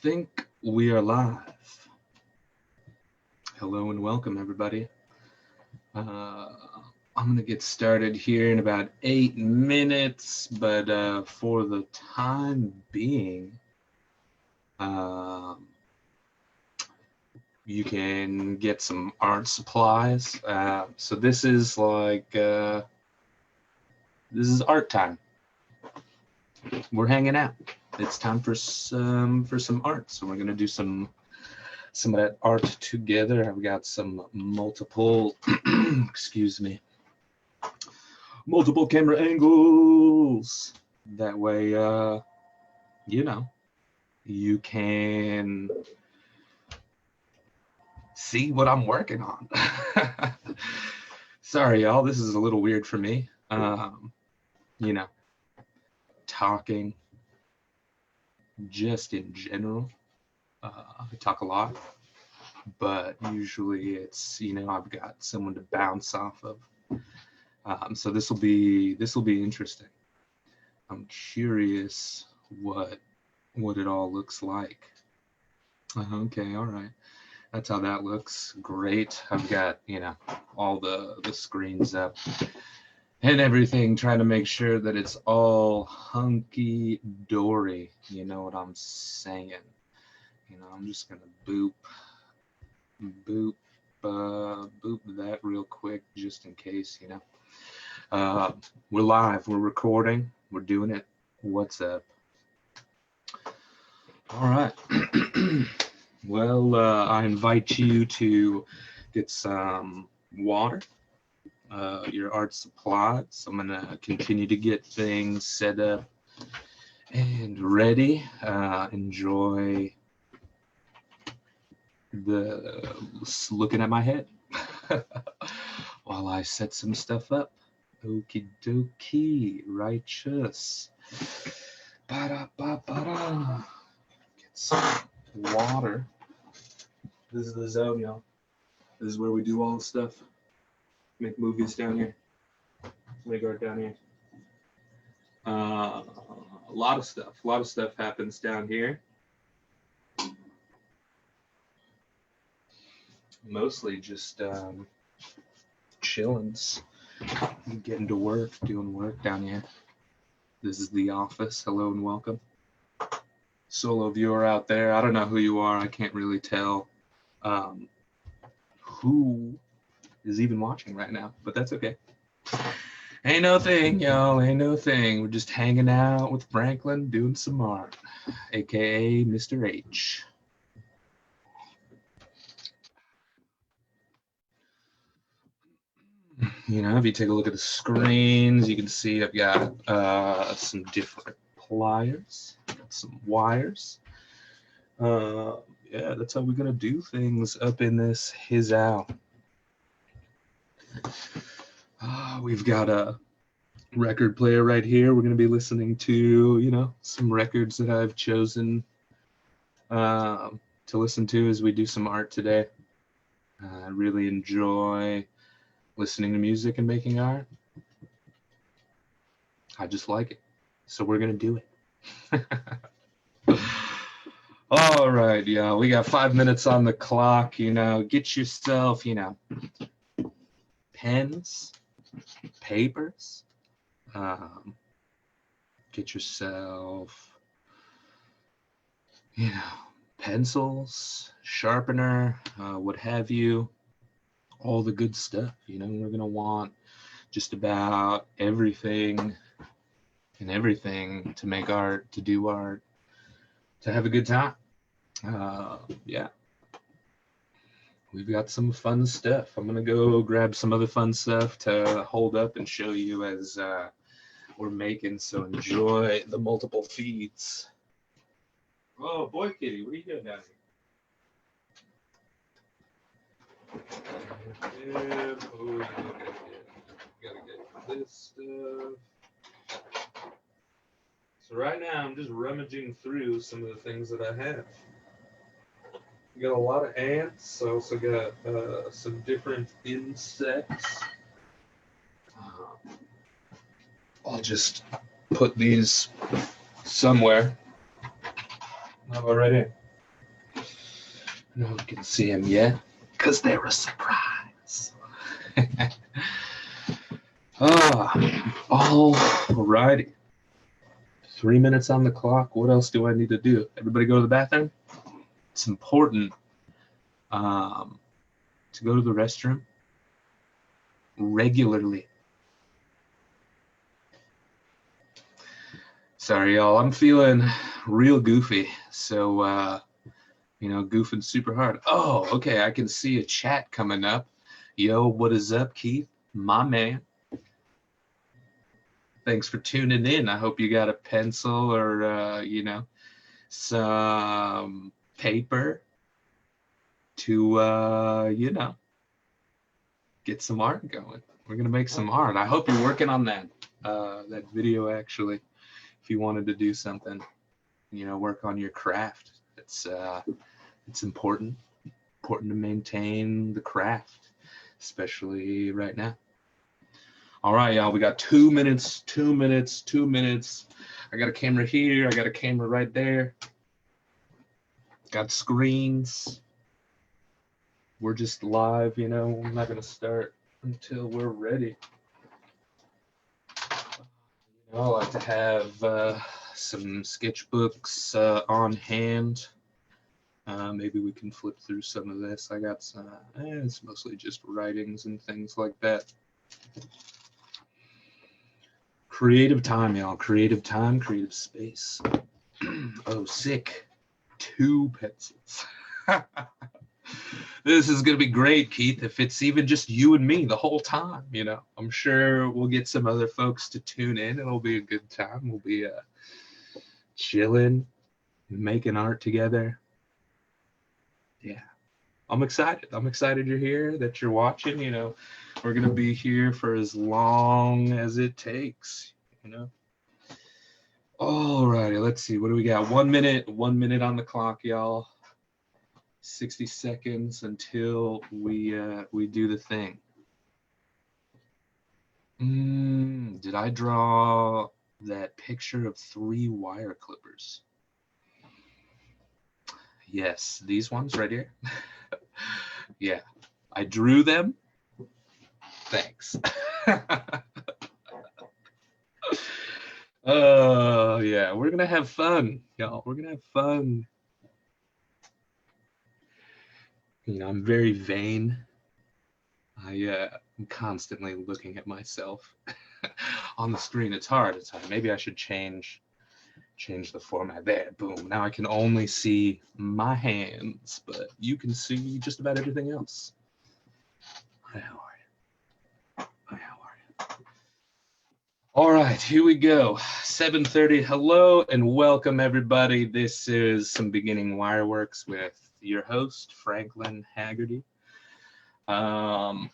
think we are live. Hello and welcome, everybody. I'm going to get started here in about 8 minutes, but for the time being, you can get some art supplies. So this is this is art time. We're hanging out. It's time for some art. So we're going to do some of that art together. I've got some multiple, excuse me, multiple camera angles. That way, you can see what I'm working on. Sorry, y'all, this is a little weird for me. Talking just in general. I talk a lot, but usually it's, I've got someone to bounce off of. So this will be interesting. I'm curious what it all looks like. Okay, all right. That's how that looks. Great. I've got, all the screens up and everything, trying to make sure that it's all hunky-dory. You know what I'm saying? I'm just gonna boop that real quick, just in case, We're live, we're recording, we're doing it. What's up? All right. Well, I invite you to get some water, your art supplies. I'm gonna continue to get things set up and ready. Enjoy looking at my head while I set some stuff up. Okie dokie, righteous. Ba-da-ba-ba-da. Get some water. This is the zone, y'all. This is where we do all the stuff. Make movies down here. Make art down here. A lot of stuff happens down here. Mostly just chillins, getting to work, doing work down here. This is the office. Hello and welcome. Solo viewer out there, I don't know who you are. I can't really tell who is even watching right now, but that's okay. Ain't no thing, y'all. Ain't no thing. We're just hanging out with Franklin, doing some art, aka Mr. H. If you take a look at the screens, you can see I've got some different pliers, got some wires. Yeah, that's how we're gonna do things up in this his out. We've got a record player right here. We're gonna be listening to, some records that I've chosen to listen to as we do some art today. I really enjoy listening to music and making art. I just like it. So we're going to do it. All right, yeah, we got 5 minutes on the clock. Get yourself, pens, papers. Get yourself, pencils, sharpener, what have you. All the good stuff. We're going to want just about everything to make art, to do art, to have a good time. Yeah. We've got some fun stuff. I'm going to go grab some other fun stuff to hold up and show you as we're making, so enjoy the multiple feeds. Oh, boy, kitty, what are you doing down here? Yeah, gotta get this stuff. So right now I'm just rummaging through some of the things that I have. We got a lot of ants. I also got some different insects. I'll just put these somewhere. How about right here? No one can see them yet because they're a surprise. All righty. 3 minutes on the clock. What else do I need to do? Everybody go to the bathroom? It's important to go to the restroom regularly. Sorry, y'all. I'm feeling real goofy. So, goofing super hard. Oh, okay. I can see a chat coming up. Yo, what is up, Keith? My man. Thanks for tuning in. I hope you got a pencil or, some paper to, get some art going. We're going to make some art. I hope you're working on that video, actually. If you wanted to do something, work on your craft. It's important to maintain the craft, especially right now. All right, y'all, we got 2 minutes. I got a camera here. I got a camera right there. Got screens. We're just live, we're not going to start until we're ready. I like to have some sketchbooks on hand. Maybe we can flip through some of this. I got some, it's mostly just writings and things like that. Creative time, y'all. Creative time, creative space. Oh, sick. 2 pencils. This is going to be great, Keith, if it's even just you and me the whole time, I'm sure we'll get some other folks to tune in. It'll be a good time. We'll be chilling, making art together. Yeah. I'm excited. I'm excited you're here, that you're watching. We're going to be here for as long as it takes, All righty, let's see. What do we got? 1 minute on the clock, y'all. 60 seconds until we do the thing. Did I draw that picture of 3 wire clippers? Yes, these ones right here. Yeah, I drew them. Thanks. Oh, yeah, we're going to have fun, y'all. We're going to have fun. I'm very vain. I'm constantly looking at myself on the screen. It's hard. Maybe I should change the format. There, boom. Now I can only see my hands, but you can see just about everything else. How are you? All right, here we go. 7:30. Hello and welcome, everybody. This is Some Beginning Wireworks with your host, Franklin Haggerty. I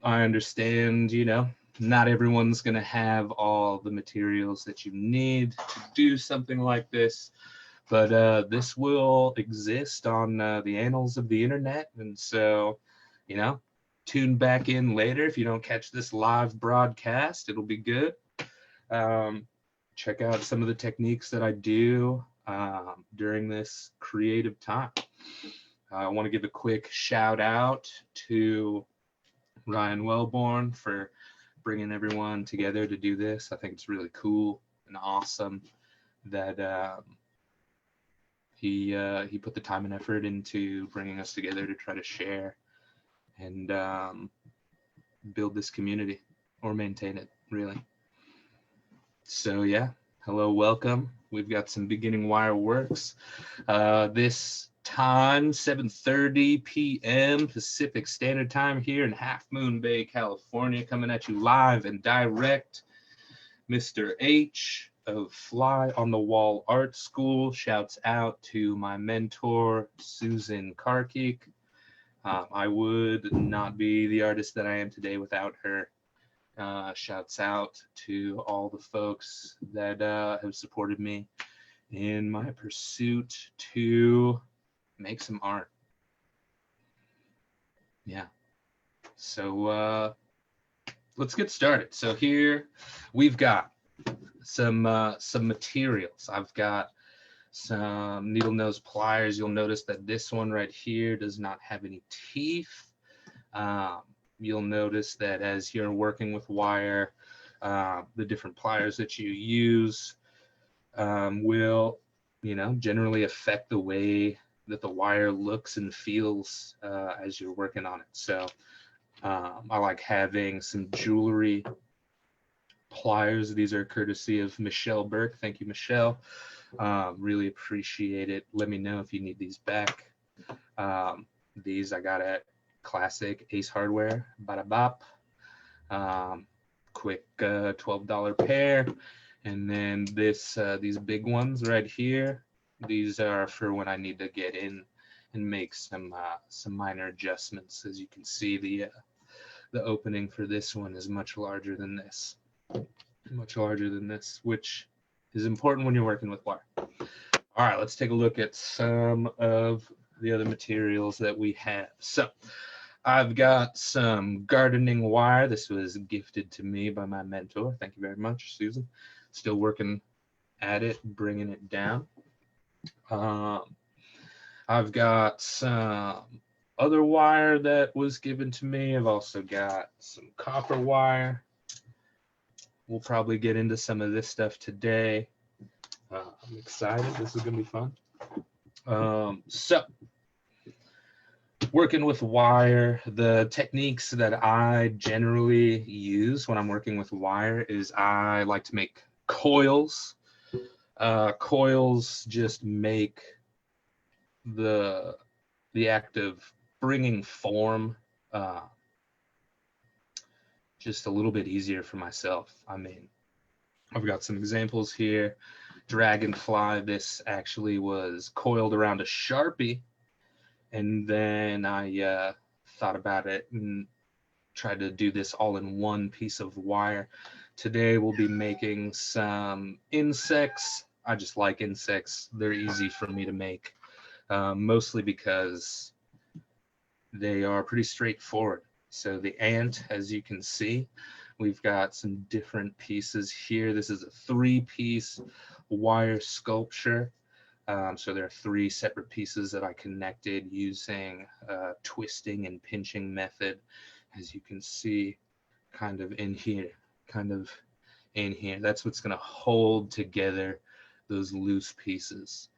understand, not everyone's going to have all the materials that you need to do something like this, but this will exist on the annals of the internet. And so, tune back in later. If you don't catch this live broadcast, it'll be good. Check out some of the techniques that I do during this creative time. I want to give a quick shout out to Ryan Wellborn for bringing everyone together to do this. I think it's really cool and awesome that he put the time and effort into bringing us together to try to share and build this community, or maintain it, really. So yeah, hello, welcome. We've got Some Beginning Wireworks. This time, 7:30 p.m. Pacific Standard Time here in Half Moon Bay, California, coming at you live and direct. Mr. H of Fly on the Wall Art School shouts out to my mentor, Susan Karkik. I would not be the artist that I am today without her. Shouts out to all the folks that have supported me in my pursuit to make some art. Yeah. So let's get started. So here we've got some materials. I've got some needle nose pliers. You'll notice that this one right here does not have any teeth. You'll notice that as you're working with wire, the different pliers that you use will, generally affect the way that the wire looks and feels as you're working on it. So I like having some jewelry pliers. These are courtesy of Michelle Burke. Thank you, Michelle. Really appreciate it. Let me know if you need these back. These I got at Classic Ace Hardware. Bada bop. Quick $12 pair. And then these big ones right here. These are for when I need to get in and make some minor adjustments. As you can see, the opening for this one is much larger than this. Which is important when you're working with wire. All right, let's take a look at some of the other materials that we have. So I've got some gardening wire. This was gifted to me by my mentor. Thank you very much, Susan. Still working at it, bringing it down. I've got some other wire that was given to me. I've also got some copper wire. We'll probably get into some of this stuff today. I'm excited. This is going to be fun. So, working with wire, the techniques that I generally use when I'm working with wire is I like to make coils. Coils just make the act of bringing form just a little bit easier for myself. I mean, I've got some examples here. Dragonfly, this actually was coiled around a Sharpie, and then I thought about it and tried to do this all in one piece of wire. Today we'll be making some insects. I just like insects. They're easy for me to make, mostly because they are pretty straightforward. So the ant, as you can see, we've got some different pieces here. This is a 3-piece wire sculpture. So there are 3 separate pieces that I connected using a twisting and pinching method, as you can see, kind of in here. That's what's going to hold together those loose pieces.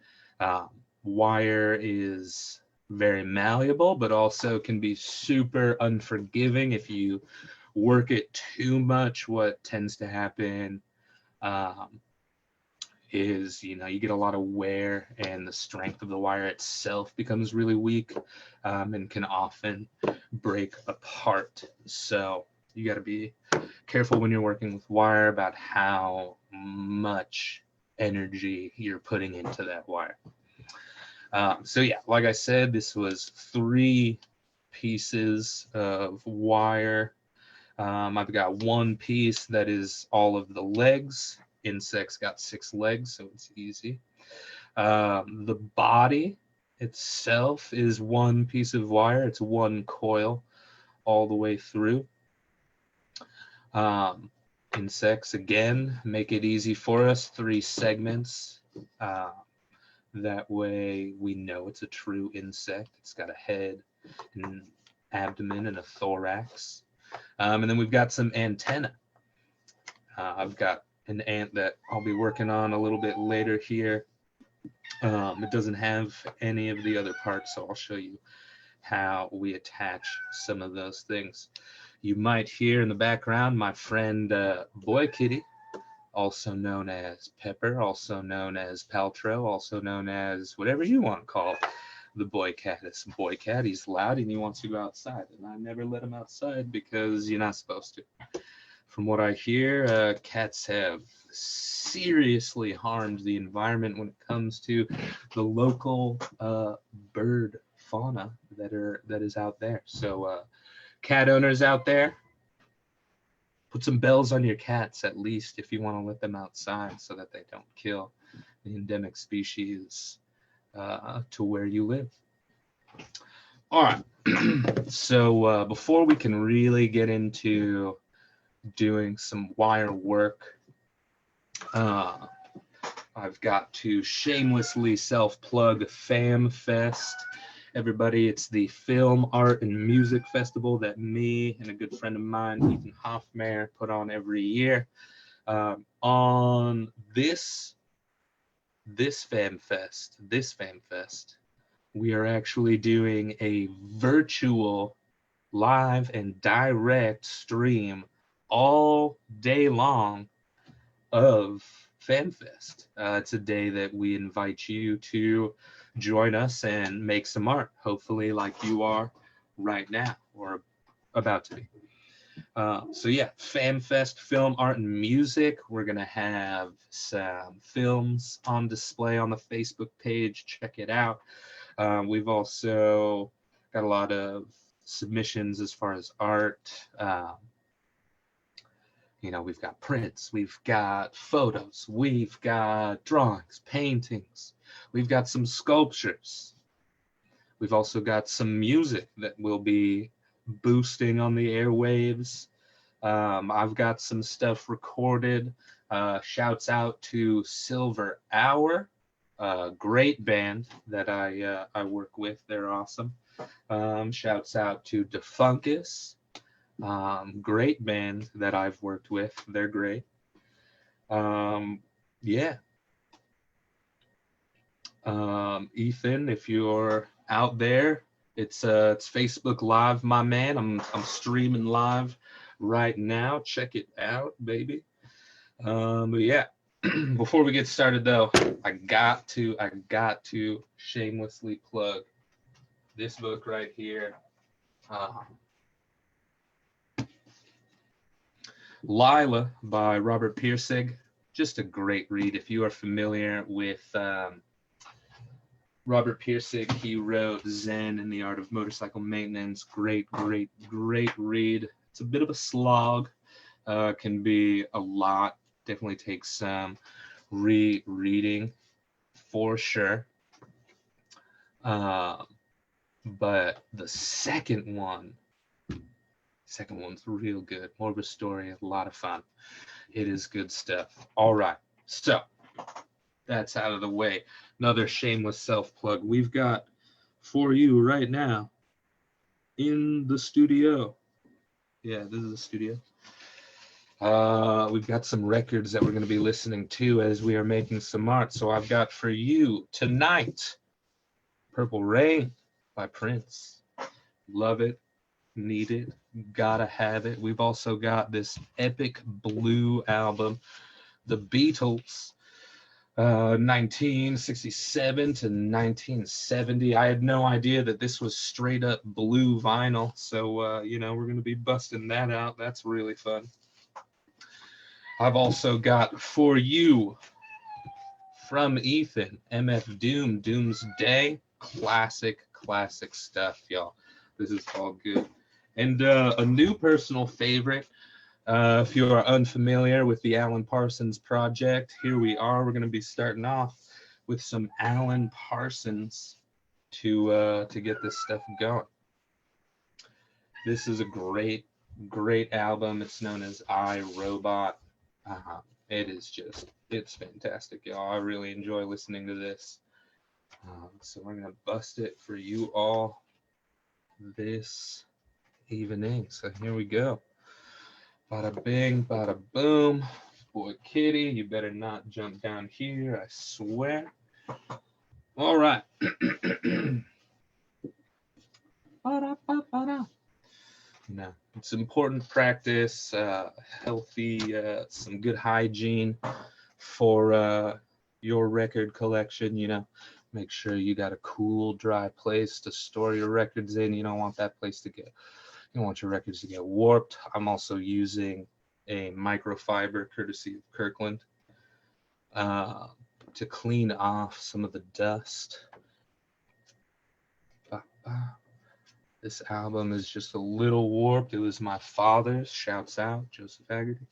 Wire is very malleable, but also can be super unforgiving. If you work it too much, what tends to happen is, you get a lot of wear, and the strength of the wire itself becomes really weak and can often break apart. So you got to be careful when you're working with wire about how much energy you're putting into that wire. So yeah, like I said, this was 3 pieces of wire. I've got 1 piece that is all of the legs. Insects got 6 legs, so it's easy. The body itself is 1 piece of wire. It's 1 coil all the way through. Insects, again, make it easy for us. 3 segments. That way we know it's a true insect. It's got a head, an abdomen, and a thorax. And then we've got some antenna. I've got an ant that I'll be working on a little bit later here. It doesn't have any of the other parts, so I'll show you how we attach some of those things. You might hear in the background my friend Boy Kitty, also known as Pepper, also known as Paltrow, also known as whatever you want to call the boy cat. It's Boy Cat. He's loud and he wants to go outside, and I never let him outside because you're not supposed to. From what I hear, cats have seriously harmed the environment when it comes to the local bird fauna that is out there. So cat owners out there, put some bells on your cats, at least, if you want to let them outside so that they don't kill the endemic species to where you live. All right. So before we can really get into doing some wire work, I've got to shamelessly self-plug FamFest. Everybody, it's the Film, Art, and Music Festival that me and a good friend of mine, Ethan Hoffmeyer, put on every year. On this FamFest, we are actually doing a virtual live and direct stream all day long of FamFest. It's a day that we invite you to join us and make some art, hopefully like you are right now or about to be. So yeah, FamFest, Film, Art, and Music. We're gonna have some films on display on the Facebook page. Check it out. We've also got a lot of submissions as far as art. You know, we've got prints, we've got photos, we've got drawings, paintings, we've got some sculptures. We've also got some music that will be boosting on the airwaves. I've got some stuff recorded. Shouts out to Silver Hour, great band that I work with. They're awesome. Shouts out to Defunkus, great band that I've worked with. They're great. Yeah. Ethan, if you're out there, it's Facebook Live, my man. I'm streaming live right now. Check it out, baby. But yeah, before we get started though, I got to shamelessly plug this book right here. Lila by Robert Pirsig. Just a great read. If you are familiar with Robert Pirsig, he wrote Zen and the Art of Motorcycle Maintenance. Great read. It's a bit of a slog. Can be a lot. Definitely takes some rereading for sure. But the second one's real good. More of a story, a lot of fun. It is good stuff. All right, so that's out of the way. Another shameless self-plug. We've got for you right now in the studio. Yeah, this is the studio. We've got some records that we're going to be listening to as we are making some art. So I've got for you tonight, Purple Rain by Prince. Love it, need it, gotta have it. We've also got this epic blue album, The Beatles, 1967 to 1970. I had no idea that this was straight up blue vinyl. So, you know, we're going to be busting that out. That's really fun. I've also got for you from Ethan, MF Doom, Doomsday. Classic stuff, y'all. This is all good. And a new personal favorite. If you are unfamiliar with the Alan Parsons Project, here we are. We're going to be starting off with some Alan Parsons to get this stuff going. This is a great album. It's known as I, Robot. It's fantastic, y'all. I really enjoy listening to this. So we're going to bust it for you all this evening. So here we go. Bada bing, bada boom. Boy, Kitty, you better not jump down here, I swear. All right. No, it's important practice, healthy, some good hygiene for your record collection. You know, make sure you got a cool, dry place to store your records in. You don't want that place to get, you don't want your records to get warped. I'm also using a microfiber courtesy of Kirkland to clean off some of the dust. This album is just a little warped. It was my father's. Shouts out, Joseph Haggerty.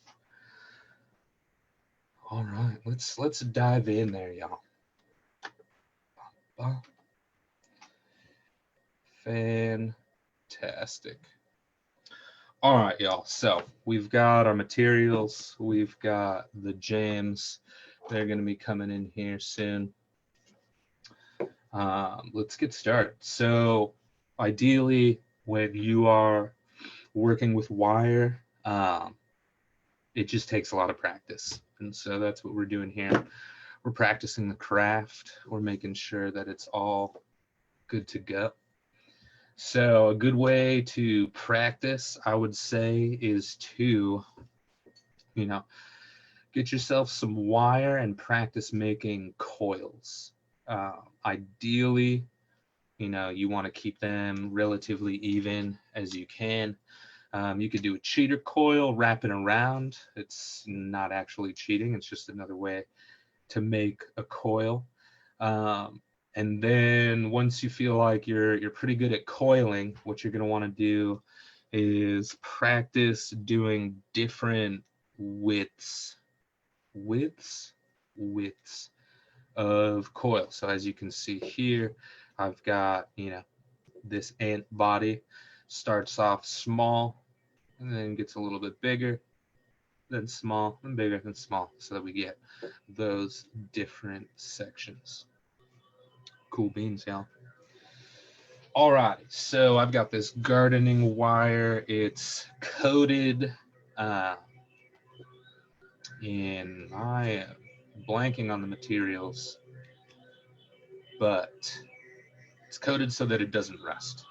All right, let's dive in there, y'all. Fantastic. All right, y'all. So we've got our materials. We've got the jams. They're going to be coming in here soon. Let's get started. So ideally, when you are working with wire, it just takes a lot of practice. And so that's what we're doing here. We're practicing the craft. We're making sure that it's all good to go. So a good way to practice, I would say, is to, get yourself some wire and practice making coils. Ideally, you want to keep them relatively even as you can. You could do a cheater coil, wrap it around. It's not actually cheating. It's just another way to make a coil. And then once you feel like you're pretty good at coiling, what you're going to want to do is practice doing different widths of coil. So as you can see here, I've got, this ant body starts off small and then gets a little bit bigger, then small, and bigger, then small, so that we get those different sections. Cool beans, y'all. All right, so I've got this gardening wire. It's coated in, I am blanking on the materials, but it's coated so that it doesn't rust.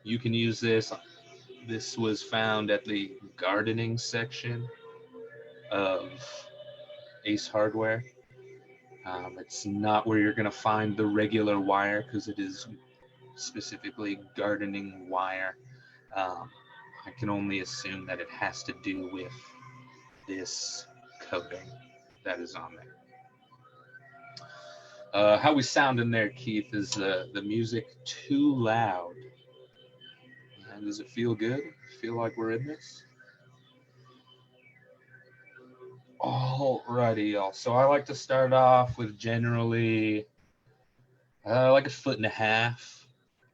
You can use this. This was found at the gardening section of Ace Hardware. It's not where you're going to find the regular wire because it is specifically gardening wire. I can only assume that it has to do with this coating that is on there. How we sound in there, Keith, is the music too loud? And does it feel good? Feel like we're in this? Alrighty, y'all. So I like to start off with generally like 1.5 feet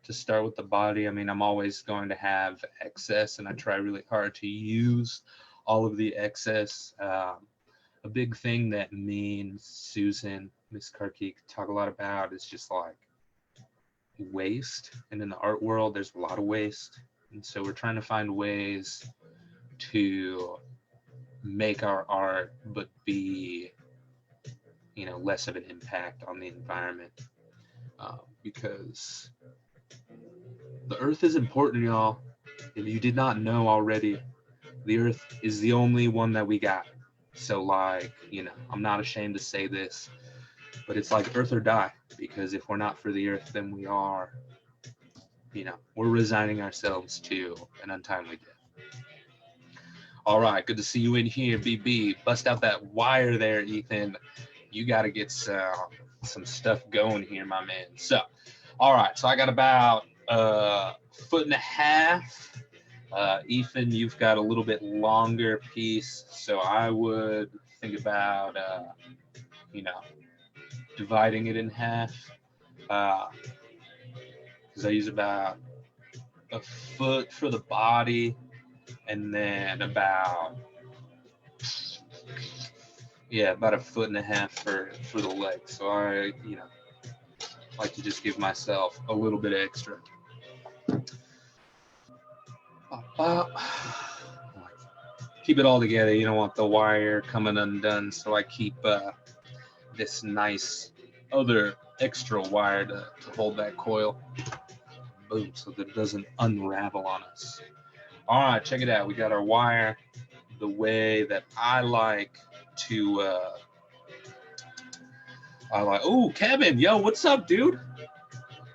to start with the body. I mean, I'm always going to have excess, and I try really hard to use all of the excess. A big thing that me and Susan, Miss Karki, talk a lot about is just like waste. And in the art world, there's a lot of waste. And so we're trying to find ways to make our art, but be, less of an impact on the environment. Because the earth is important, y'all. If you did not know already, the earth is the only one that we got. So like, I'm not ashamed to say this, but it's like earth or die, because if we're not for the earth, then we are, we're resigning ourselves to an untimely death. All right, good to see you in here, BB. Bust out that wire there, Ethan. You got to get some stuff going here, my man. So, all right, so I got about 1.5 feet. Ethan, you've got a little bit longer piece, so I would think about, dividing it in half. Because I use about 1 foot for the body, and then about 1.5 feet for the legs. So I, like to just give myself a little bit extra. Keep it all together. You don't want the wire coming undone, so I keep this nice other extra wire to hold that coil. Boom, so that it doesn't unravel on us. All right, check it out. We got our wire the way that I like to. Oh, Kevin, yo, what's up, dude?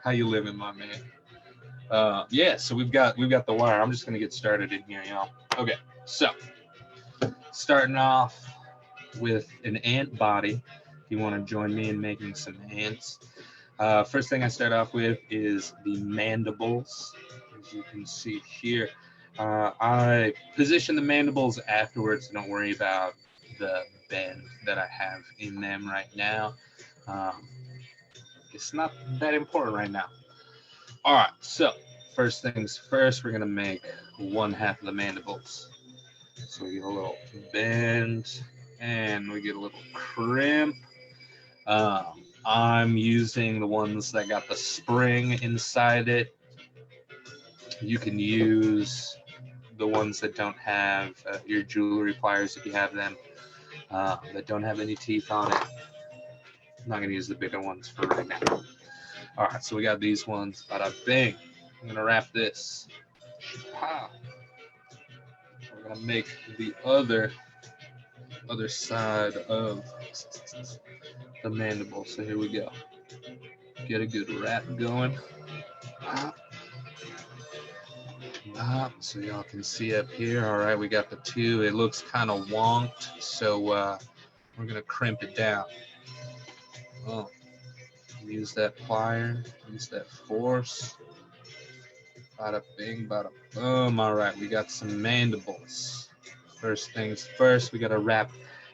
How you living, my man? Yeah, so we've got the wire. I'm just gonna get started in here, y'all. Okay, so starting off with an ant body. If you want to join me in making some ants, first thing I start off with is the mandibles. As you can see here, I position the mandibles afterwards. Don't worry about the bend that I have in them right now. It's not that important right now. All right, so first things first, we're gonna make 1/2 of the mandibles. So we get a little bend and we get a little crimp. I'm using the ones that got the spring inside it. You can use the ones that don't have your jewelry pliers if you have them, that don't have any teeth on it. I'm not going to use the bigger ones for right now. All right, so we got these ones. Bada bing. I'm going to wrap this. Wow. We're going to make the other side of the mandible. So here we go. Get a good wrap going. So y'all can see up here. All right, we got the two. It looks kind of wonked, so we're gonna crimp it down. Oh, use that plier, use that force. Bada bing, bada boom. All right, we got some mandibles. First things first, we gotta wrap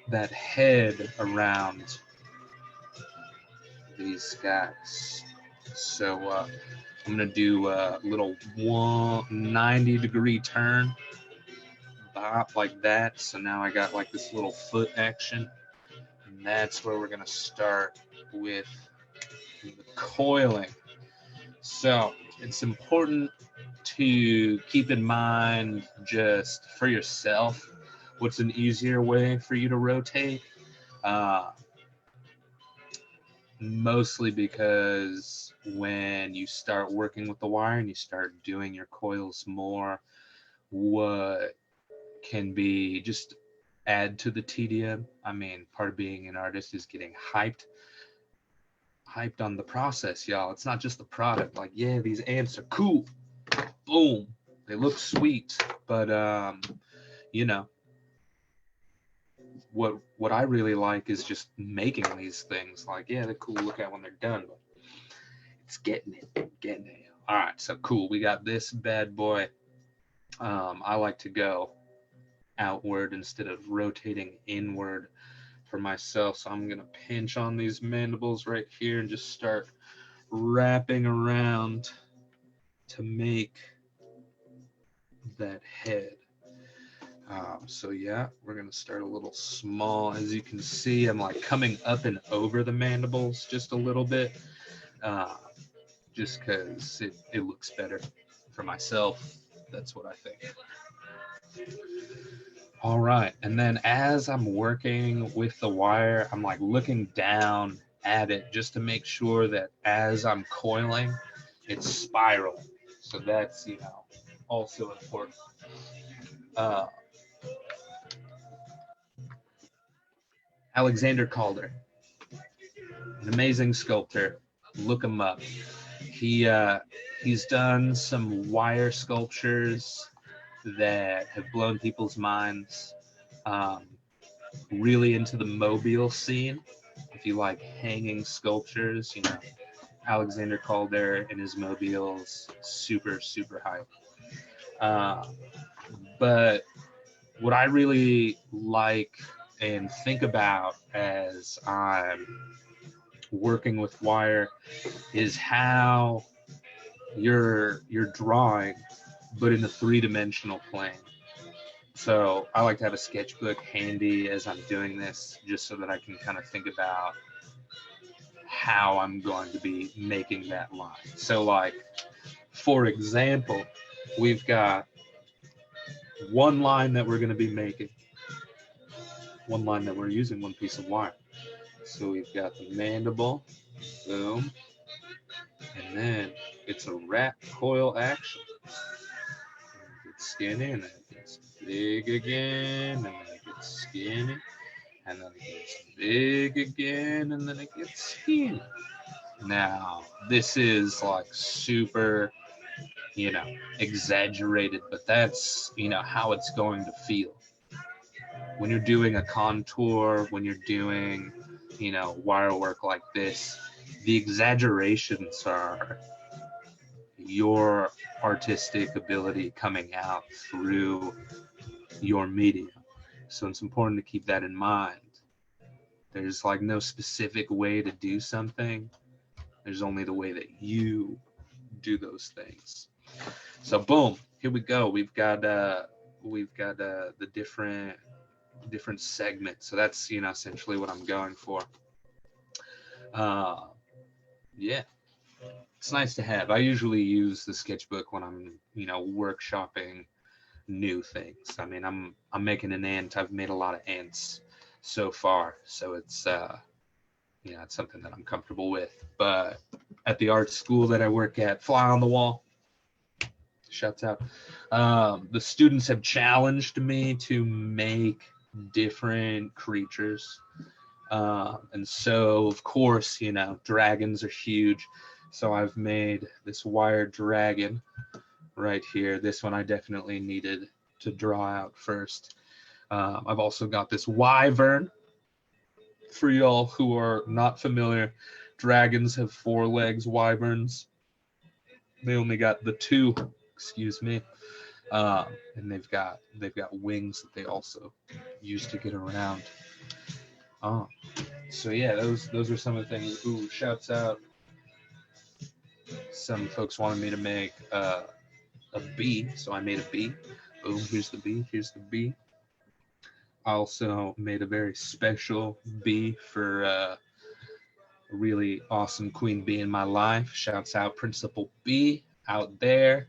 that head around these guys. So I'm gonna do a little 190-degree turn, bop like that. So now I got like this little foot action, and that's where we're gonna start with the coiling. So it's important to keep in mind, just for yourself, what's an easier way for you to rotate. Mostly because when you start working with the wire and you start doing your coils more, what can be just add to the tedium. I mean, part of being an artist is getting hyped on the process, y'all. It's not just the product. Like, yeah, these amps are cool. Boom. They look sweet. But you know, what I really like is just making these things. Like, yeah, they're cool to look at when they're done, but it's getting it. All right, so cool. We got this bad boy. I like to go outward instead of rotating inward for myself. So I'm gonna pinch on these mandibles right here and just start wrapping around to make that head. So yeah, we're gonna start a little small. As you can see, I'm like coming up and over the mandibles just a little bit, just because it looks better for myself. That's what I think. All right, and then as I'm working with the wire, I'm like looking down at it just to make sure that as I'm coiling, it's spiraling. So that's, also important. Alexander Calder, an amazing sculptor. Look him up. He's done some wire sculptures that have blown people's minds. Really into the mobile scene. If you like hanging sculptures, Alexander Calder and his mobiles, super, super hype. But what I really like and think about as I'm working with wire is how you're drawing, but in a three-dimensional plane. So I like to have a sketchbook handy as I'm doing this, just so that I can kind of think about how I'm going to be making that line. So like, for example, we've got one line that we're going to be making, one line that we're using, one piece of wire. So we've got the mandible, boom, and then it's a wrap coil action. It's skinny, and then it gets big again, and then it gets skinny, and then it gets big again, and then it gets skinny. Now, this is like super, exaggerated, but that's, how it's going to feel. When you're doing a contour, when you're doing, wire work like this, the exaggerations are your artistic ability coming out through your medium. So it's important to keep that in mind. There's like no specific way to do something. There's only the way that you do those things. So boom, here we go. We've got the different different segments. So that's, you know, essentially what I'm going for. Yeah, it's nice to have. I usually use the sketchbook when I'm, you know, workshopping new things. I mean, I'm making an ant. I've made a lot of ants so far, so it's you know, it's something that I'm comfortable with. But at the art school that I work at, Fly on the Wall, shouts out. The students have challenged me to make different creatures. And so, of course, you know, dragons are huge. So I've made this wire dragon right here. This one I definitely needed to draw out first. I've also got this wyvern. For y'all who are not familiar, dragons have 4 legs, wyverns, they only got the 2, excuse me. And they've got wings that they also use to get around. So yeah, those are some of the things. Ooh, shouts out. Some folks wanted me to make a bee, so I made a bee. Boom, here's the bee, here's the bee. I also made a very special bee for a really awesome queen bee in my life. Shouts out Principal B out there.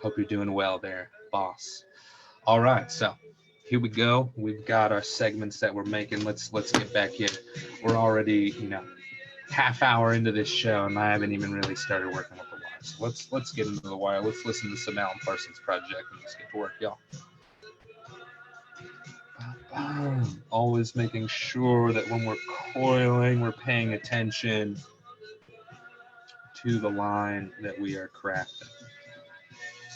Hope you're doing well there, boss. All right, so here we go. We've got our segments that we're making. Let's get back in. We're already, you know, half hour into this show, and I haven't even really started working with the wire. So let's get into the wire. Let's listen to some Alan Parsons Project and let's get to work, y'all. Always making sure that when we're coiling, we're paying attention to the line that we are crafting.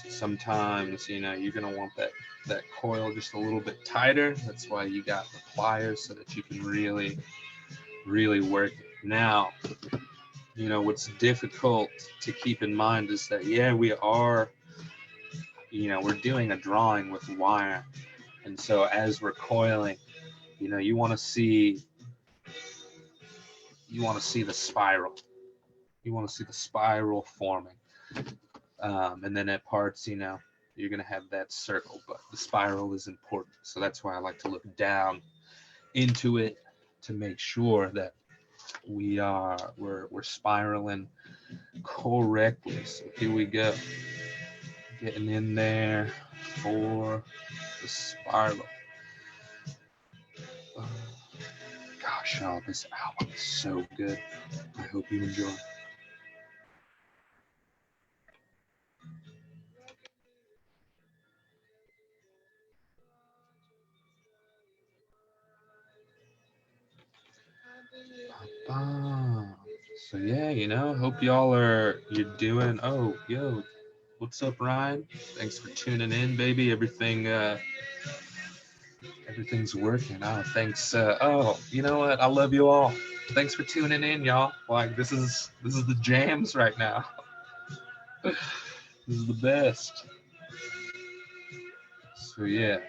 So sometimes, you know, you're gonna want that coil just a little bit tighter. That's why you got the pliers, so that you can really work it. Now, you know, what's difficult to keep in mind is that, yeah, we are, you know, we're doing a drawing with wire. And so as we're coiling, you know, you want to see the spiral. You want to see the spiral forming. And then at parts, you know, you're going to have that circle, but the spiral is important. So that's why I like to look down into it to make sure that we're spiraling correctly. So here we go, getting in there for the spiral. Gosh, oh, this album is so good. I hope you enjoy. So yeah, you know, hope y'all you're doing. Oh, yo, what's up, Ryan? Thanks for tuning in, baby. Everything's working. Oh, thanks. Oh, you know what? I love you all. Thanks for tuning in, y'all. Like this is the jams right now. This is the best. So yeah.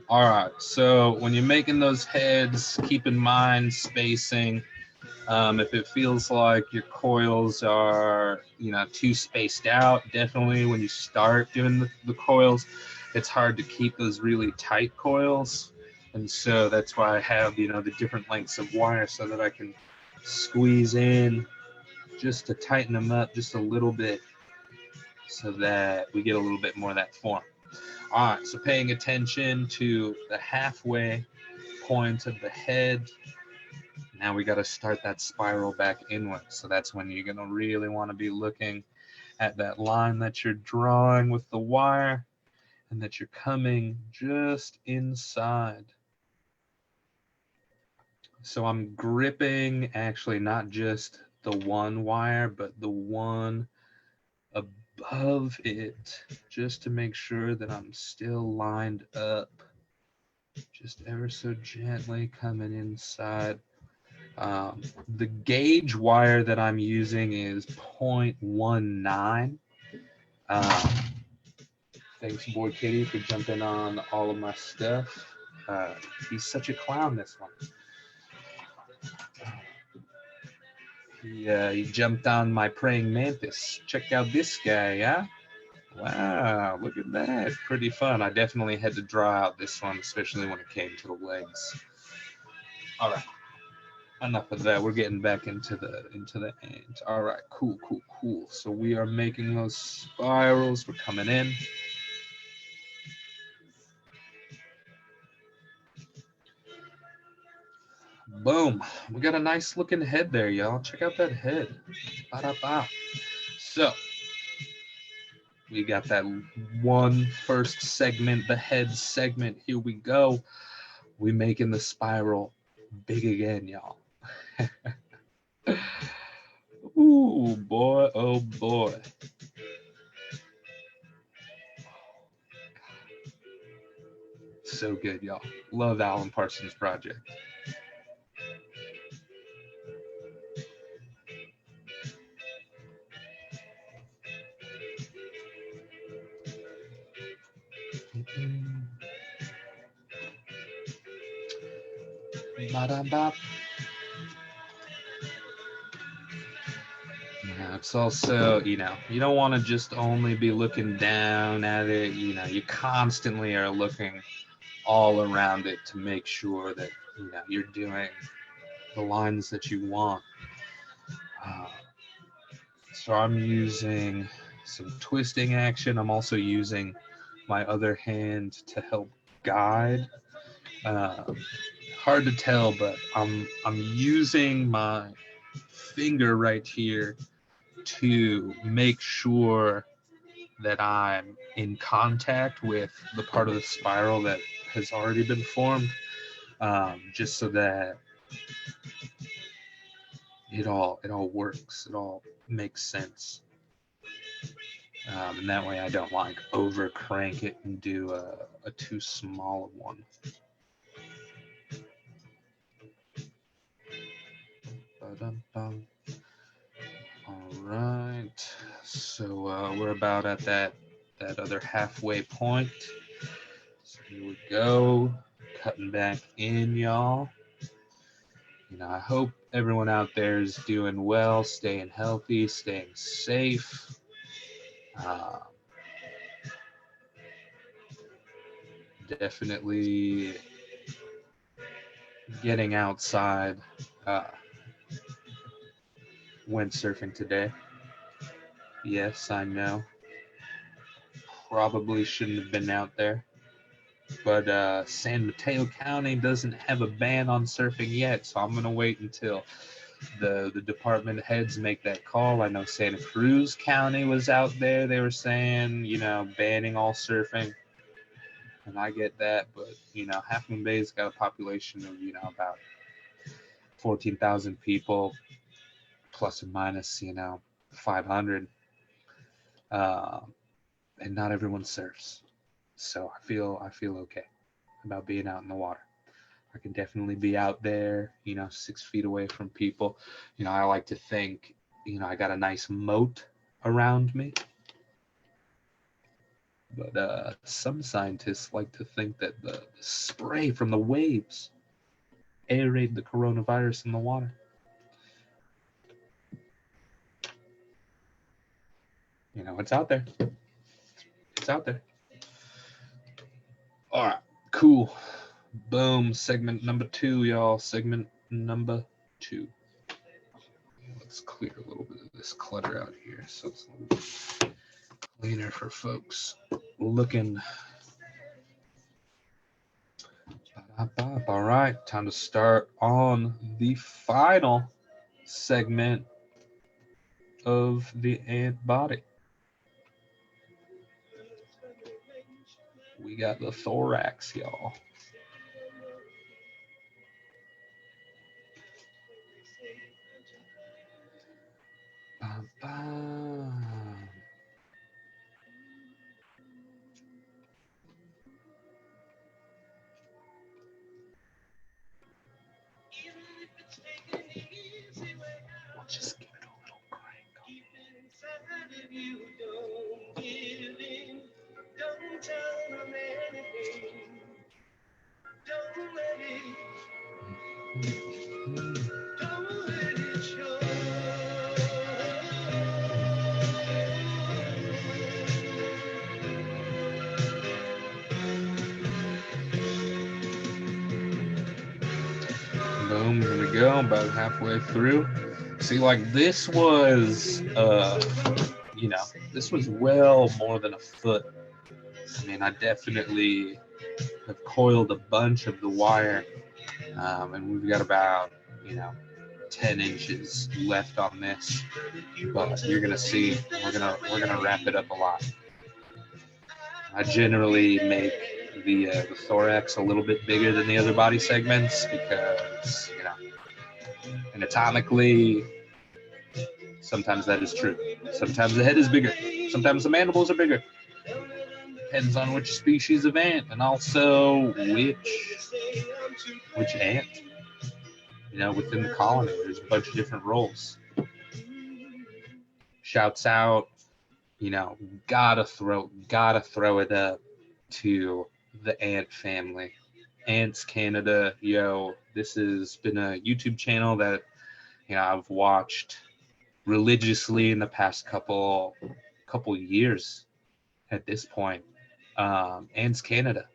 All right. So when you're making those heads, keep in mind spacing. If it feels like your coils are, you know, too spaced out, definitely when you start doing the coils, it's hard to keep those really tight coils. And so that's why I have, you know, the different lengths of wire so that I can squeeze in just to tighten them up just a little bit so that we get a little bit more of that form. All right, so paying attention to the halfway point of the head. Now we got to start that spiral back inward. So that's when you're going to really want to be looking at that line that you're drawing with the wire and that you're coming just inside. So I'm gripping actually not just the one wire, but the one above it, just to make sure that I'm still lined up. Just ever so gently coming inside. The gauge wire that I'm using is 0.19. Thanks, Boy Kitty, for jumping on all of my stuff. He's such a clown, this one. He jumped on my praying mantis. Check out this guy, yeah? Wow, look at that. Pretty fun. I definitely had to draw out this one, especially when it came to the legs. All right. Enough of that. We're getting back into the ant. All right. Cool, cool, cool. So we are making those spirals. We're coming in. Boom. We got a nice looking head there, y'all. Check out that head. Ba-da-ba. So we got that one first segment, the head segment. Here we go. We making the spiral big again, y'all. Ooh, boy, oh boy. So good, y'all. Love Alan Parsons Project. Ba-da-ba. Yeah, it's also, you don't want to just only be looking down at it. You constantly are looking all around it to make sure that, you're doing the lines that you want. Uh, so I'm using some twisting action. I'm also using my other hand to help guide. Uh, Hard to tell, but I'm using my finger right here to make sure that I'm in contact with the part of the spiral that has already been formed, just so that it all works, it all makes sense, and that way I don't like over crank it and do a too small of one. Ba-dum-bum. All right, so we're about at that other halfway point. So here we go, cutting back in, y'all. I hope everyone out there is doing well, staying healthy, staying safe. Definitely getting outside. Went surfing today. Yes, I know. Probably shouldn't have been out there. But San Mateo County doesn't have a ban on surfing yet, so I'm going to wait until the department heads make that call. I know Santa Cruz County was out there. They were saying, banning all surfing. And I get that, but, Half Moon Bay's got a population of, about 14,000 people, plus or minus, 500. And not everyone surfs. So I feel okay about being out in the water. I can definitely be out there, 6 feet away from people. I like to think, I got a nice moat around me. But some scientists like to think that the spray from the waves aerate the coronavirus in the water. It's out there. It's out there. All right, cool. Boom. Segment number 2, y'all. Segment number 2. Let's clear a little bit of this clutter out here so it's a little bit cleaner for folks looking. All right, time to start on the final segment of the ant body. We got the thorax, y'all. We'll just give it a little crank. Don't tell them anything. Don't let it show. Boom, here we go, about halfway through. See, like this was, this was well more than a foot. I mean, I definitely have coiled a bunch of the wire, and we've got about, 10 inches left on this. But you're gonna see, we're gonna wrap it up a lot. I generally make the thorax a little bit bigger than the other body segments because, anatomically, sometimes that is true. Sometimes the head is bigger. Sometimes the mandibles are bigger. Depends on which species of ant and also which ant. Within the colony, there's a bunch of different roles. Shouts out, gotta throw it up to the ant family. Ants Canada, this has been a YouTube channel that I've watched religiously in the past couple years at this point. Ants Canada,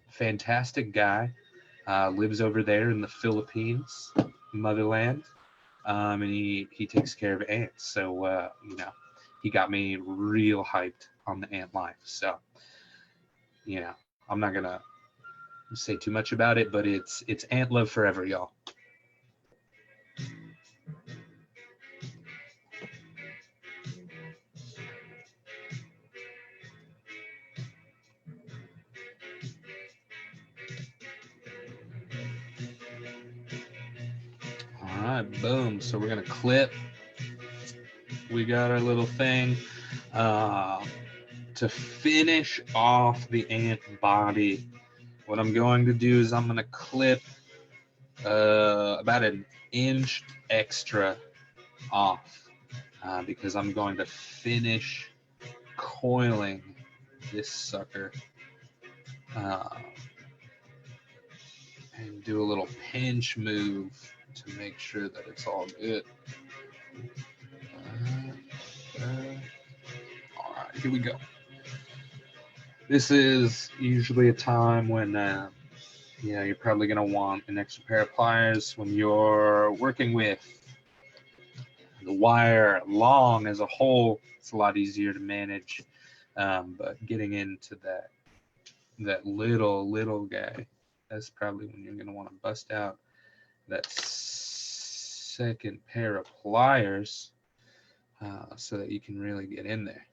fantastic guy, lives over there in the Philippines, motherland, and he takes care of ants. So he got me real hyped on the ant life. So I'm not gonna say too much about it, but it's ant love forever, y'all. All right, boom. So we're gonna clip. We got our little thing. To finish off the ant body, what I'm going to do is I'm gonna clip about an inch extra off because I'm going to finish coiling this sucker and do a little pinch move to make sure that it's all good. All right, here we go. This is usually a time when you're probably going to want an extra pair of pliers when you're working with the wire long as a whole. It's a lot easier to manage, but getting into that little guy, that's probably when you're going to want to bust out that second pair of pliers so that you can really get in there.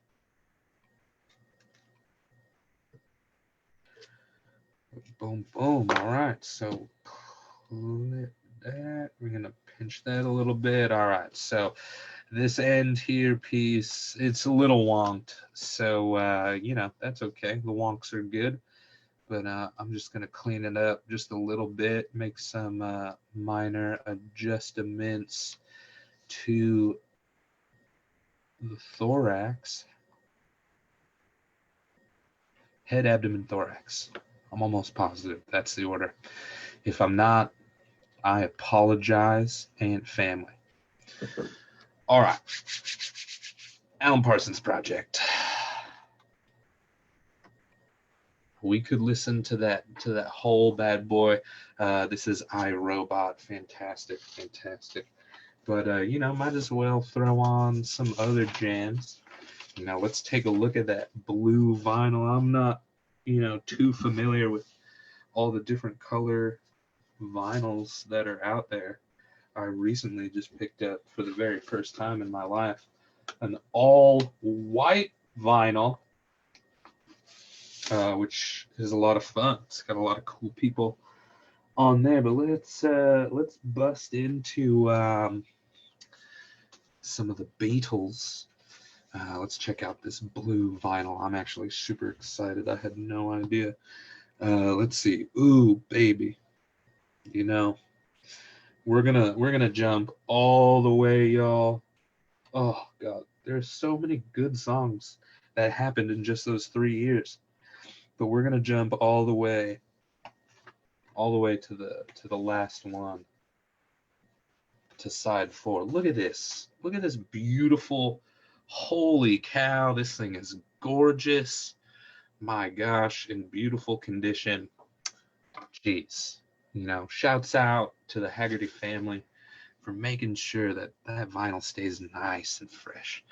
Boom, boom. All right, so clip that. We're going to pinch that a little bit. All right, so this end here piece, it's a little wonked. So, that's okay. The wonks are good. But I'm just going to clean it up just a little bit, make some minor adjustments to the thorax. Head, abdomen, thorax. I'm almost positive that's the order. If I'm not, I apologize, ant family. All right. Alan Parsons Project. We could listen to that whole bad boy. This is iRobot. Fantastic. But might as well throw on some other jams. Let's take a look at that blue vinyl. I'm not, too familiar with all the different color vinyls that are out there. I recently just picked up for the very first time in my life an all white vinyl, which is a lot of fun. It's got a lot of cool people on there. But let's bust into some of the Beatles. Let's check out this blue vinyl. I'm actually super excited. I had no idea. Let's see. Ooh, baby. We're gonna jump all the way, y'all. Oh God, there's so many good songs that happened in just those 3 years. But we're gonna jump all the way to the last one, to side 4. Look at this. Look at this beautiful. Holy cow, this thing is gorgeous. My gosh, in beautiful condition. Jeez. You know, shouts out to the Haggerty family for making sure that that vinyl stays nice and fresh.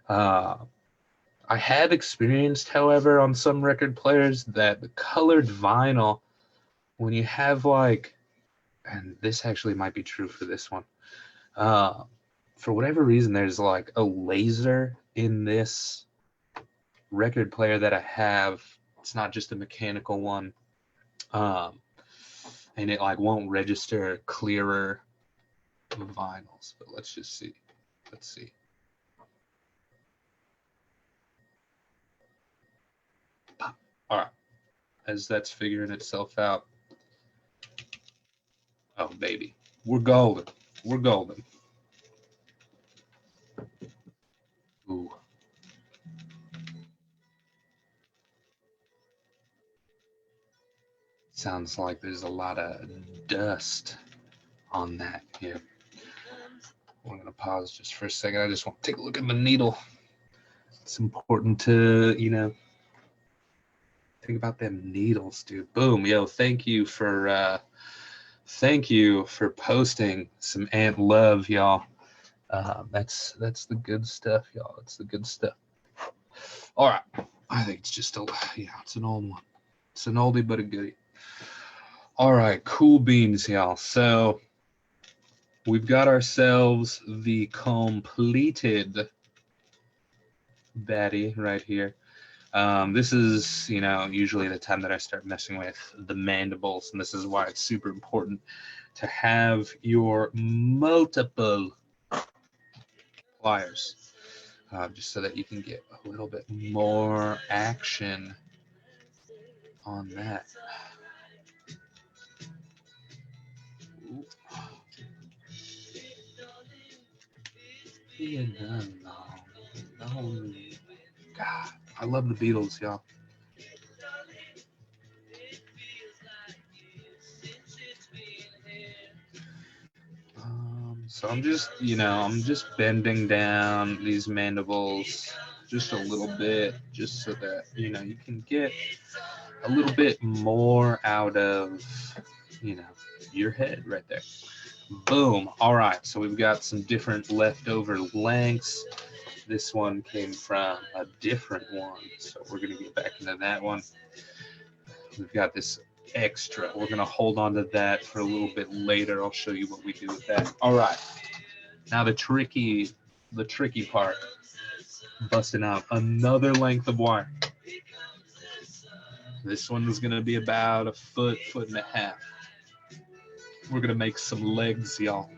I have experienced, however, on some record players that the colored vinyl, when you have like, and this actually might be true for this one, for whatever reason, there's like a laser in this record player that I have. It's not just a mechanical one. And it like won't register clearer vinyls, but let's just see. Let's see. All right, as that's figuring itself out. Oh, baby, we're golden. We're golden. Ooh. Sounds like there's a lot of dust on that here. We're gonna pause just for a second. I just want to take a look at the needle. It's important to, you know, think about them needles, dude. Boom, yo, thank you for posting some ant love, y'all. That's the good stuff, y'all. It's the good stuff. All right, I think it's just it's an old one. It's an oldie but a goodie. All right, cool beans, y'all. So we've got ourselves the completed baddie right here. This is, you know, usually the time that I start messing with the mandibles, and this is why it's super important to have your multiple pliers, just so that you can get a little bit more action on that. God, I love the Beatles, y'all. So I'm just, you know, I'm just bending down these mandibles just a little bit, just so that, you know, you can get a little bit more out of, you know, your head right there. Boom. All right, so we've got some different leftover lengths. This one came from a different one, so we're going to get back into that one. We've got this extra. We're going to hold on to that for a little bit later. I'll show you what we do with that. All right. Now the tricky part, busting out another length of wire. This one is going to be about a foot and a half. We're going to make some legs, y'all.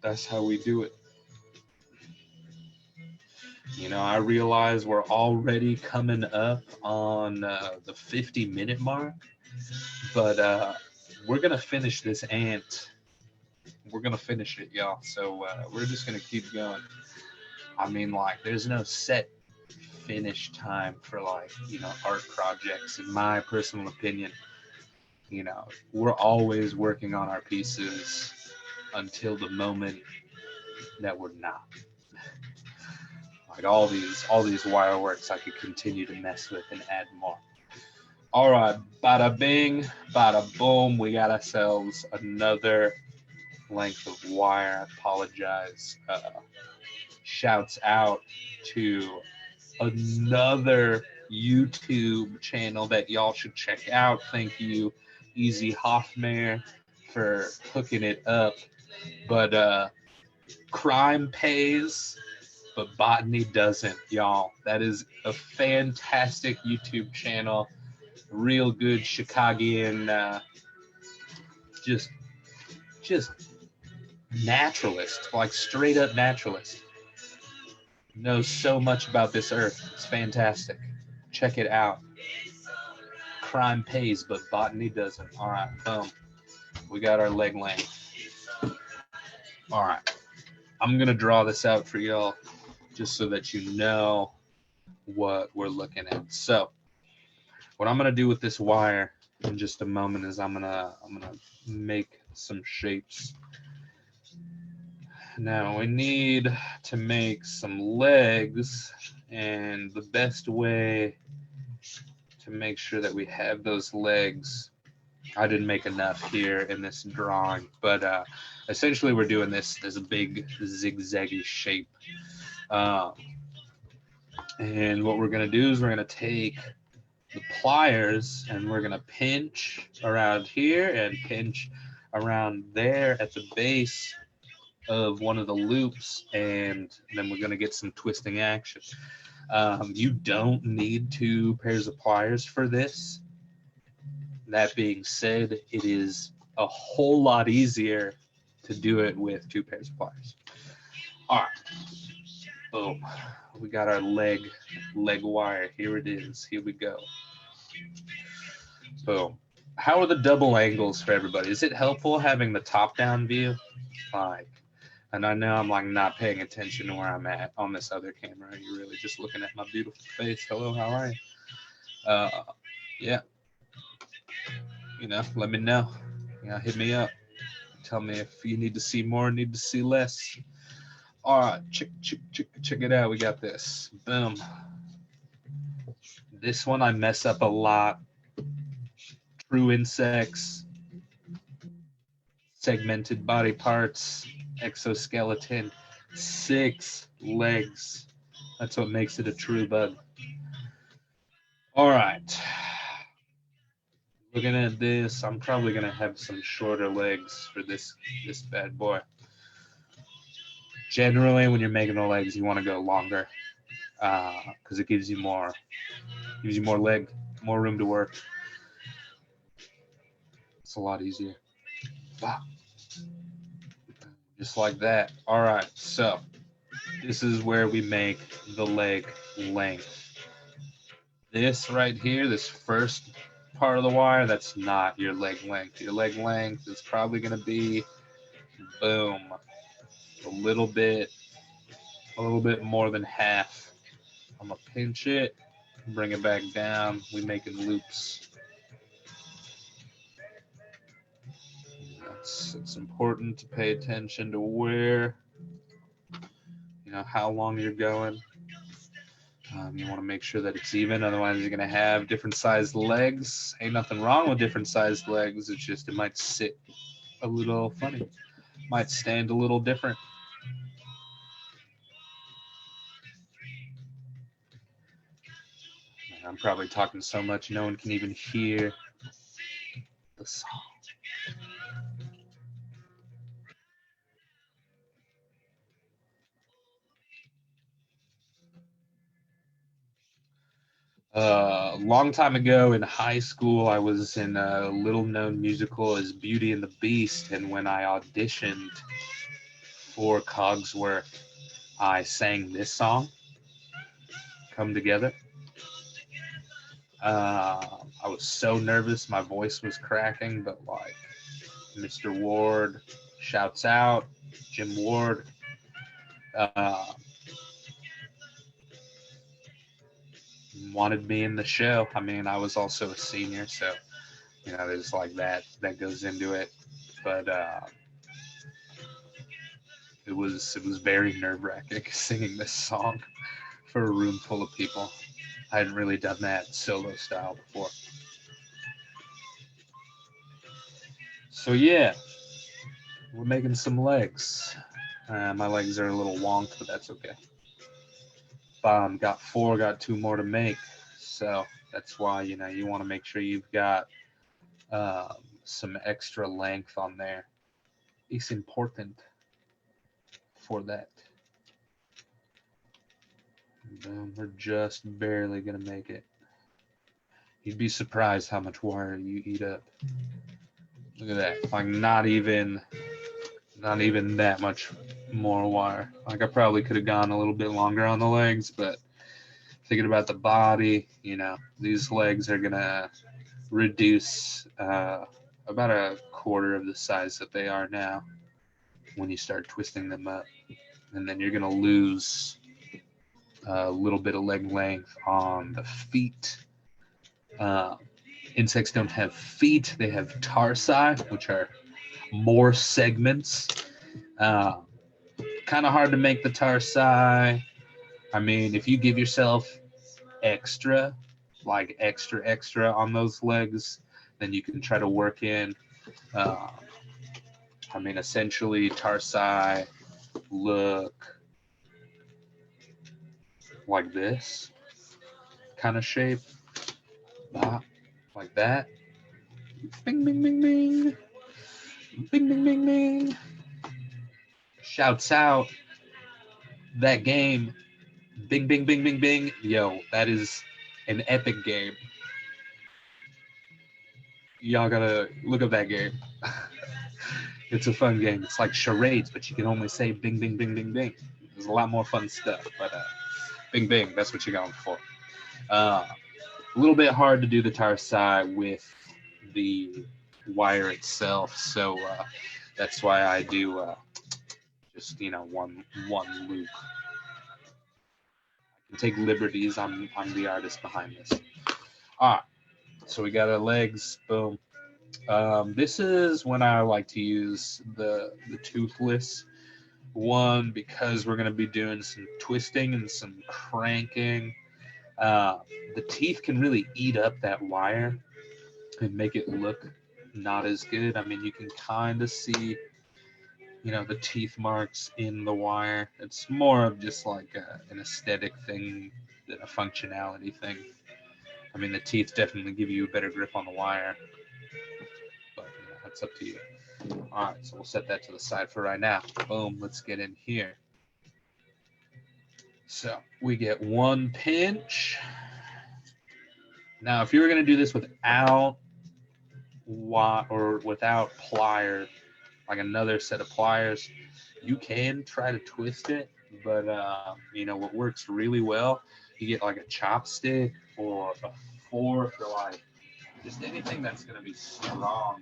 That's how we do it. You know, I realize we're already coming up on the 50-minute mark, but we're going to finish this ant. We're going to finish it, y'all. So we're just going to keep going. I mean, like, there's no set finish time for, like, you know, art projects, in my personal opinion. You know, we're always working on our pieces until the moment that we're not. Like all these wire works I could continue to mess with and add more. All right, bada bing, bada boom. We got ourselves another length of wire. I apologize. Shouts out to another YouTube channel that y'all should check out. Thank you, Easy Hoffmeyer, for hooking it up. But crime pays, but botany doesn't, y'all. That is a fantastic YouTube channel. Real good Chicagoan, just naturalist, like straight up naturalist. Knows so much about this earth. It's fantastic. Check it out. Crime pays, but botany doesn't. All right, boom. We got our leg length. All right. I'm going to draw this out for y'all just so that you know what we're looking at. So what I'm going to do with this wire in just a moment is I'm gonna make some shapes. Now we need to make some legs, and the best way to make sure that we have those legs I didn't make enough here in this drawing, but essentially we're doing this big zigzaggy shape. And what we're going to do is we're going to take the pliers and we're going to pinch around here and pinch around there at the base of one of the loops, and then we're going to get some twisting action. You don't need 2 pairs of pliers for this. That being said, it is a whole lot easier to do it with 2 pairs of pliers. All right. Boom. We got our leg wire. Here it is. Here we go. Boom. How are the double angles for everybody? Is it helpful having the top-down view? Like, and I know I'm like not paying attention to where I'm at on this other camera. You're really just looking at my beautiful face. Hello, how are you? Yeah. You know, let me know. You know, hit me up. Tell me if you need to see more, need to see less. All right, check it out. We got this. Boom. This one I mess up a lot. True insects, segmented body parts, exoskeleton, 6 legs. That's what makes it a true bug. All right. Looking at this, I'm probably gonna have some shorter legs for this bad boy. Generally, when you're making the legs, you want to go longer because it gives you more leg, more room to work. It's a lot easier. Wow. Just like that. All right, so this is where we make the leg length. This right here, this first part of the wire, that's not your leg length. Your leg length is probably going to be, boom, a little bit more than half. I'm going to pinch it, bring it back down. We making loops. It's important to pay attention to where, how long you're going. You want to make sure that it's even, otherwise you're going to have different sized legs. Ain't nothing wrong with different sized legs. It's just it might sit a little funny, might stand a little different. I'm probably talking so much no one can even hear the song. A long time ago in high school, I was in a little-known musical as Beauty and the Beast, and when I auditioned for Cogsworth, I sang this song, Come Together. I was so nervous, my voice was cracking, but like Mr. Ward shouts out, Jim Ward, wanted me in the show. I mean, I was also a senior, so there's like that goes into it. But it was very nerve-wracking singing this song for a room full of people. I hadn't really done that solo style before. So yeah, we're making some legs. My legs are a little wonky, but that's okay. Got 4, got 2 more to make. So that's why, you want to make sure you've got some extra length on there. It's important for that. And we're just barely going to make it. You'd be surprised how much wire you eat up. Look at that. Like not even that much more wire. Like I probably could have gone a little bit longer on the legs, but thinking about the body, these legs are gonna reduce about a quarter of the size that they are now when you start twisting them up, and then you're gonna lose a little bit of leg length on the feet. Insects don't have feet; they have tarsi, which are more segments. Kind of hard to make the tarsi. I mean, if you give yourself extra on those legs, Then you can try to work in, essentially tarsi look like this kind of shape, like that. Bing, bing, bing, bing. Bing, bing, bing, bing. Shouts out that game. Bing, bing, bing, bing, bing. Yo, that is an epic game. Y'all gotta look up that game. It's a fun game. It's like charades, but you can only say bing, bing, bing, bing, bing. There's a lot more fun stuff, but bing, bing, that's what you're going for. A little bit hard to do the tarsi with the wire itself, so that's why I do just one loop. I can take liberties. I'm the artist behind this. All right, so we got our legs. Boom. This is when I like to use the toothless one because we're going to be doing some twisting and some cranking. The teeth can really eat up that wire and make it look not as good. I mean, you can kind of see, the teeth marks in the wire. It's more of just like an aesthetic thing than a functionality thing. I mean, the teeth definitely give you a better grip on the wire, but that's up to you. All right, so we'll set that to the side for right now. Boom, let's get in here. So we get one pinch. Now, if you were going to do this without pliers, like another set of pliers, you can try to twist it, but what works really well, you get like a chopstick or a fork or like just anything that's going to be strong.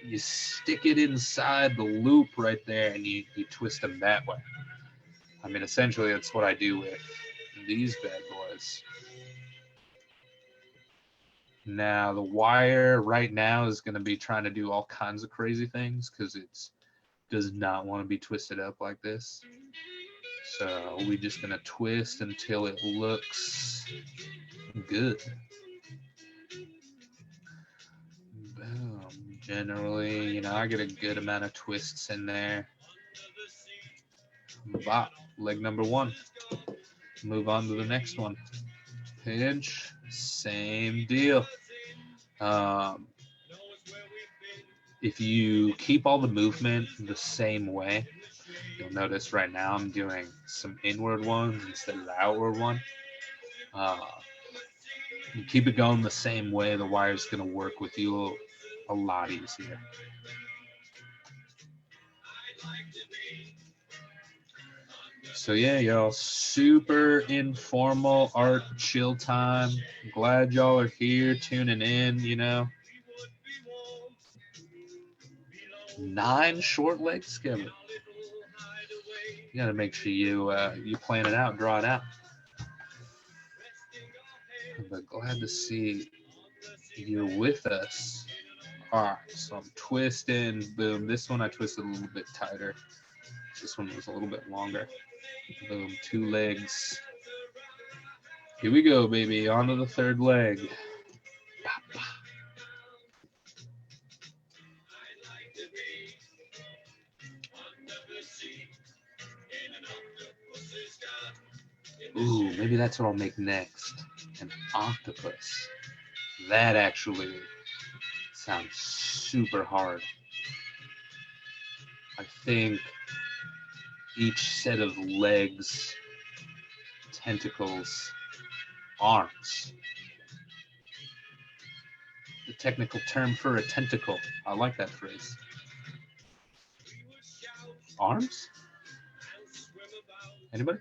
You stick it inside the loop right there and you twist them that way. I mean, essentially that's what I do with these bad boys. Now the wire right now is going to be trying to do all kinds of crazy things because it does not want to be twisted up like this. So we're just going to twist until it looks good. Boom. Generally, I get a good amount of twists in there. Bop. Leg number one. Move on to the next one. Pinch. Same deal. If you keep all the movement the same way, you'll notice right now I'm doing some inward ones instead of the outward one. You keep it going the same way, the wire's going to work with you a lot easier. So yeah, y'all, super informal art chill time. Glad y'all are here tuning in, 9 short legs schedule. You got to make sure you plan it out, draw it out. But glad to see you're with us. All right, so I'm twisting. Boom. This one I twisted a little bit tighter. This one was a little bit longer. Boom. 2 legs. Here we go, baby. On to the third leg. Ooh, maybe that's what I'll make next. An octopus. That actually sounds super hard. I think each set of legs, tentacles, arms. The technical term for a tentacle. I like that phrase. Arms? Anybody?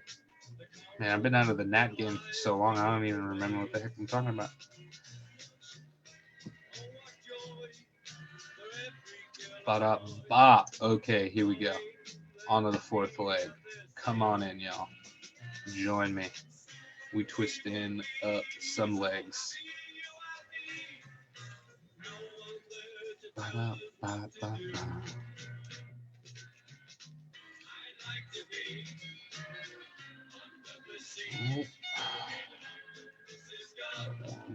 Man, I've been out of the Nat game for so long, I don't even remember what the heck I'm talking about. Ba-da-ba. Okay, here we go. On to the fourth leg. Come on in, y'all. Join me. We twist in some legs. Ba-da-ba-ba-ba.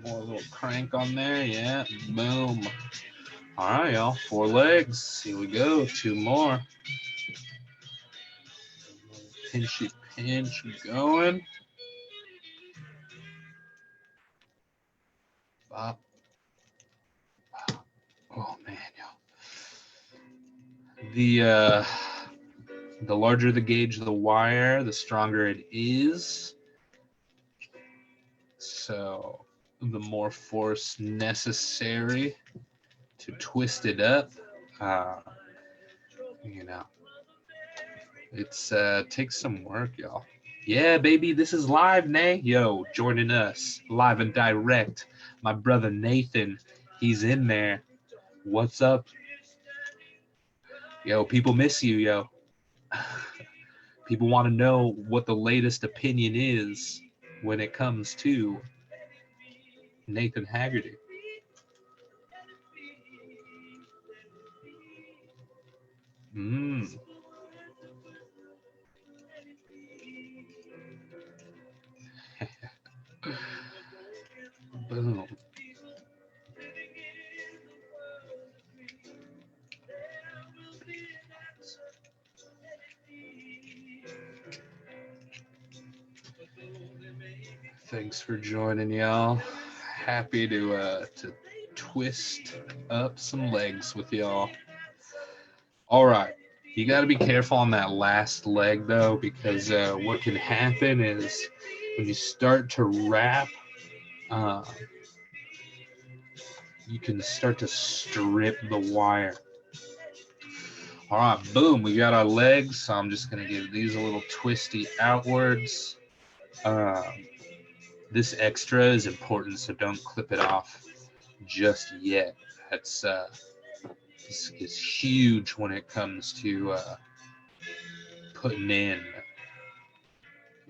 More little crank on there. Yeah, boom. All right, y'all. 4 legs. Here we go. 2 more. Pinchy pinch going. Bop. Bop. Oh man, y'all. The larger the gauge of the wire, the stronger it is. So the more force necessary to twist it up. You know, it's takes some work, y'all. Yeah, baby, this is live, Nay. Yo, joining us live and direct. My brother Nathan, he's in there. What's up? Yo, people miss you, yo. People want to know what the latest opinion is when it comes to Nathan Haggerty. Boom. Thanks for joining, y'all. Happy to twist up some legs with y'all. All right. You got to be careful on that last leg, though, because what can happen is when you start to wrap, you can start to strip the wire. All right, boom, we got our legs. So I'm just going to give these a little twisty outwards. This extra is important, so don't clip it off just yet. That's is huge when it comes to putting in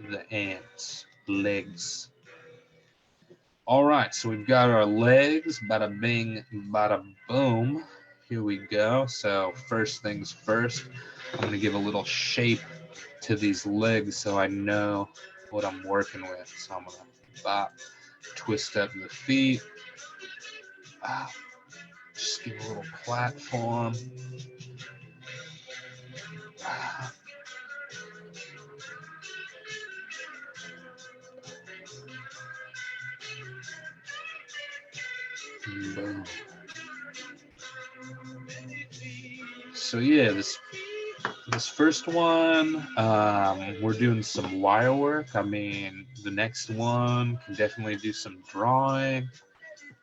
the ants' legs. All right, so we've got our legs. Bada bing, bada boom. Here we go. So first things first, I'm going to give a little shape to these legs so I know what I'm working with. So I'm going to bop, twist up the feet. Just give a little platform. Boom. So yeah, this first one, we're doing some wire work. I mean, the next one can definitely do some drawing.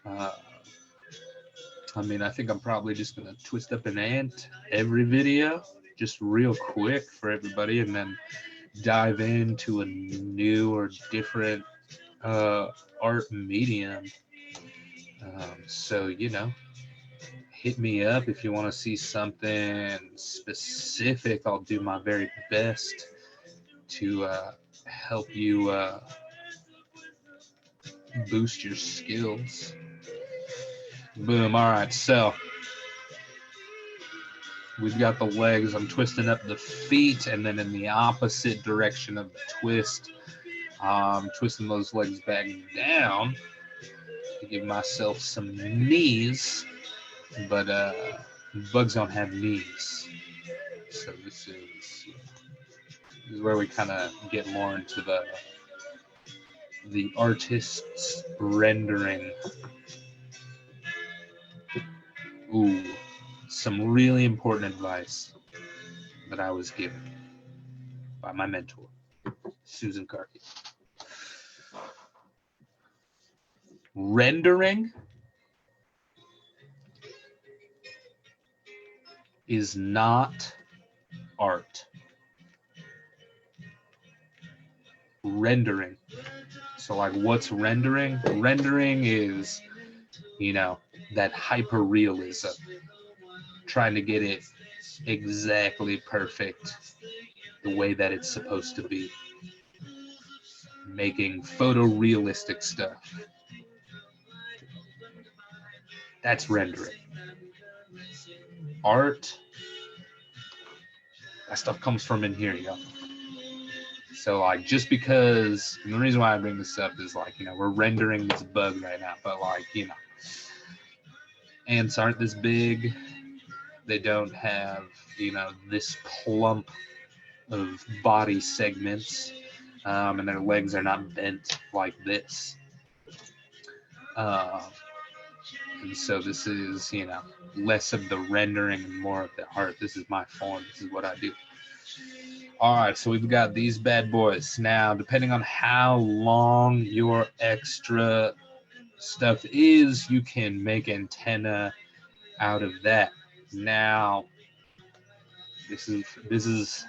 I mean, I think I'm probably just going to twist up an ant every video, just real quick for everybody, and then dive into a new or different art medium. So, you know, hit me up if you want to see something specific. I'll do my very best to help you boost your skills. Boom. All right, so we've got the legs. I'm twisting up the feet, and then in the opposite direction of the twist, I'm twisting those legs back down to give myself some knees. But bugs don't have knees, so this is where we kind of get more into the artist's rendering. Ooh, some really important advice that I was given by my mentor, Susan Karki. Rendering is not art. Rendering. So like, what's rendering? Rendering is, you know, that hyper realism, trying to get it exactly perfect the way that it's supposed to be, making photorealistic stuff. That's rendering. Art, that stuff comes from in here, y'all. So like, just because, and the reason why I bring this up is like, you know, we're rendering this bug right now, but like, you know, ants aren't this big. They don't have, you know, this plump of body segments, and their legs are not bent like this. And so this is, you know, less of the rendering and more of the art. This is my form. This is what I do. All right, so we've got these bad boys. Now, depending on how long your extra stuff is, you can make antenna out of that. Now, this is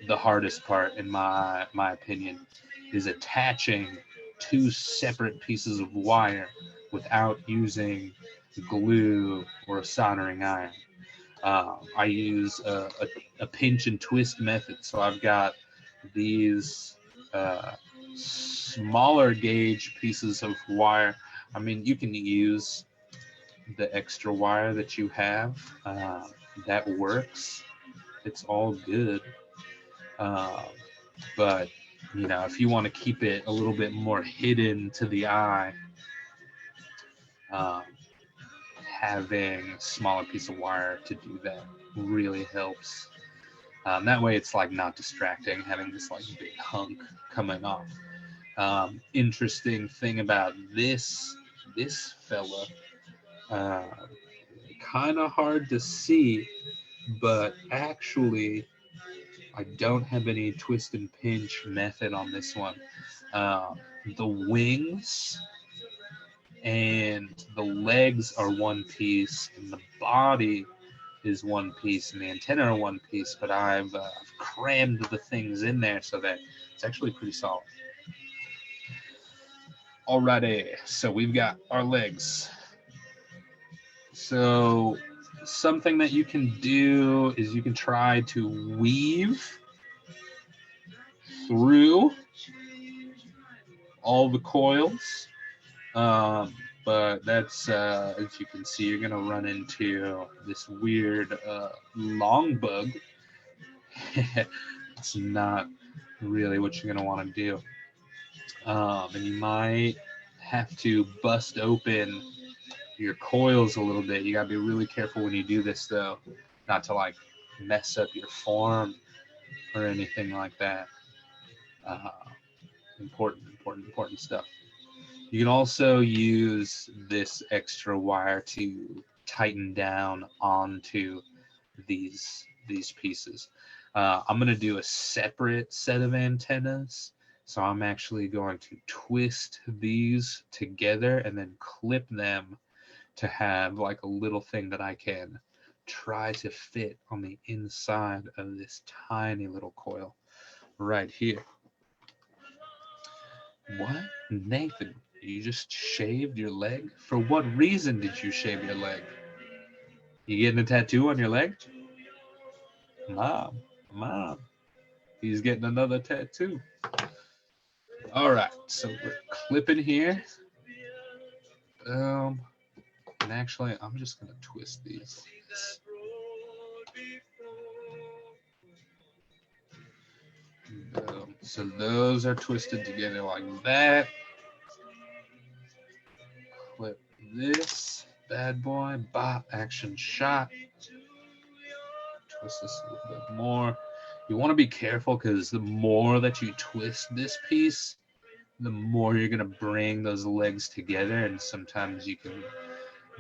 the hardest part, in my opinion, is attaching two separate pieces of wire without using glue or a soldering iron. I use a pinch and twist method. So I've got these smaller gauge pieces of wire. I mean, you can use the extra wire that you have. That works. It's all good. But, you know, if you want to keep it a little bit more hidden to the eye, having a smaller piece of wire to do that really helps. That way it's like not distracting, having this like big hunk coming off. Interesting thing about this fella, kind of hard to see, but actually I don't have any twist and pinch method on this one. The wings and the legs are one piece, and the body is one piece, and the antenna are one piece, but I've crammed the things in there so that it's actually pretty solid. Alrighty, so we've got our legs. So something that you can do is you can try to weave through all the coils. But that's, as you can see, you're going to run into this weird long bug. It's not really what you're going to want to do. And you might have to bust open your coils a little bit. You got to be really careful when you do this, though, not to like mess up your form or anything like that. Important stuff. You can also use this extra wire to tighten down onto these pieces. I'm going to do a separate set of antennas. So I'm actually going to twist these together and then clip them to have like a little thing that I can try to fit on the inside of this tiny little coil right here. What? Nathan, you just shaved your leg? For what reason did you shave your leg? You getting a tattoo on your leg? Mom, he's getting another tattoo. All right, so we're clipping here. And actually, I'm just gonna twist these. So those are twisted together like that. Clip this bad boy. Bop, action shot. Twist this a little bit more. You want to be careful because the more that you twist this piece, the more you're going to bring those legs together, and sometimes you can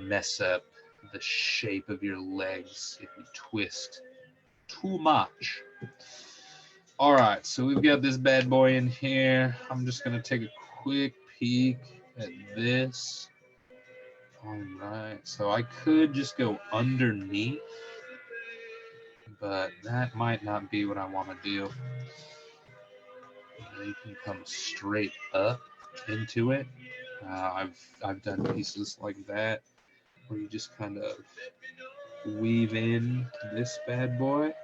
mess up the shape of your legs if you twist too much. All right, so we've got this bad boy in here. I'm just going to take a quick peek at this. All right, so I could just go underneath, but that might not be what I want to do. You can come straight up into it. I've done pieces like that where you just kind of weave in this bad boy.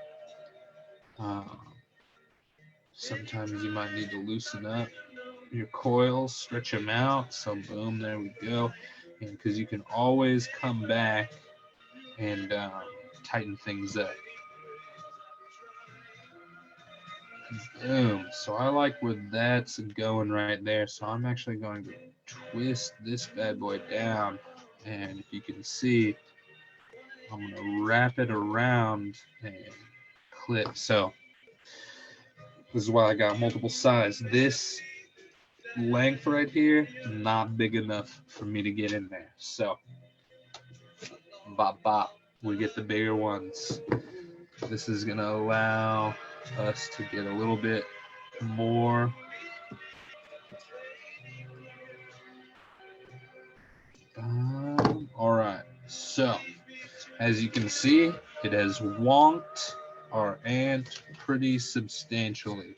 Sometimes you might need to loosen up your coils, stretch them out. So boom, there we go. And because you can always come back and tighten things up. Boom. So I like where that's going right there. So I'm actually going to twist this bad boy down. And if you can see, I'm going to wrap it around and clip. So this is why I got multiple sides. This length right here, not big enough for me to get in there. So, bop, bop, we get the bigger ones. This is going to allow us to get a little bit more. All right, so as you can see, it has wonked our ant pretty substantially.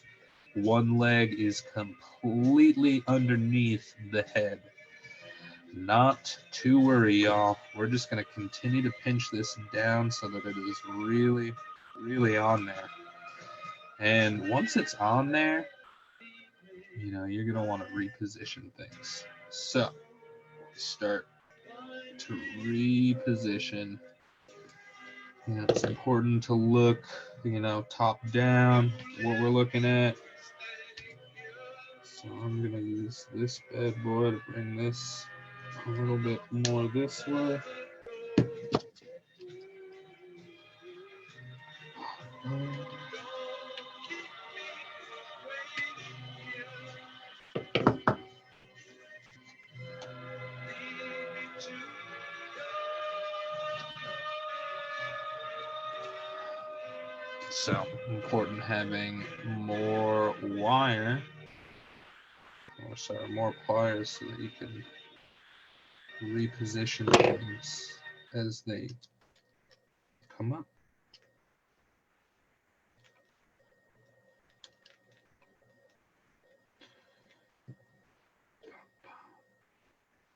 One leg is completely underneath the head. Not to worry, y'all. We're just going to continue to pinch this down so that it is really, really on there. And once it's on there, you're going to want to reposition things. So, start to reposition. It's important to look, top down, what we're looking at. So I'm going to use this bad boy to bring this a little bit more this way. So important having more wire, more pliers so that you can reposition things as they come up.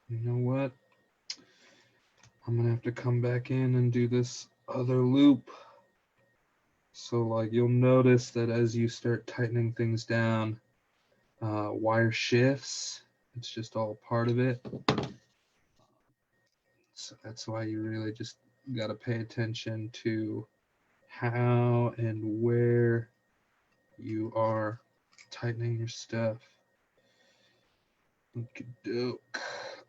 You know what? I'm gonna have to come back in and do this other loop. So you'll notice that as you start tightening things down, wire shifts. It's just all part of it. So that's why you really just got to pay attention to how and where you are tightening your stuff. Okey-doke.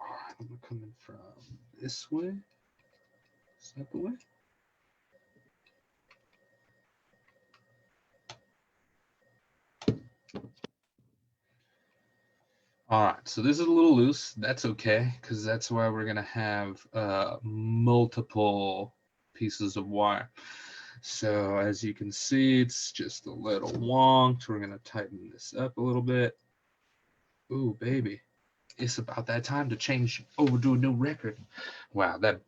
All right, I'm going to come in from this way. Is that the way? All right, so this is a little loose. That's okay, because that's why we're going to have multiple pieces of wire. So as you can see, it's just a little wonked. We're going to tighten this up a little bit. Ooh, baby. It's about that time to change over to a new record. Wow, that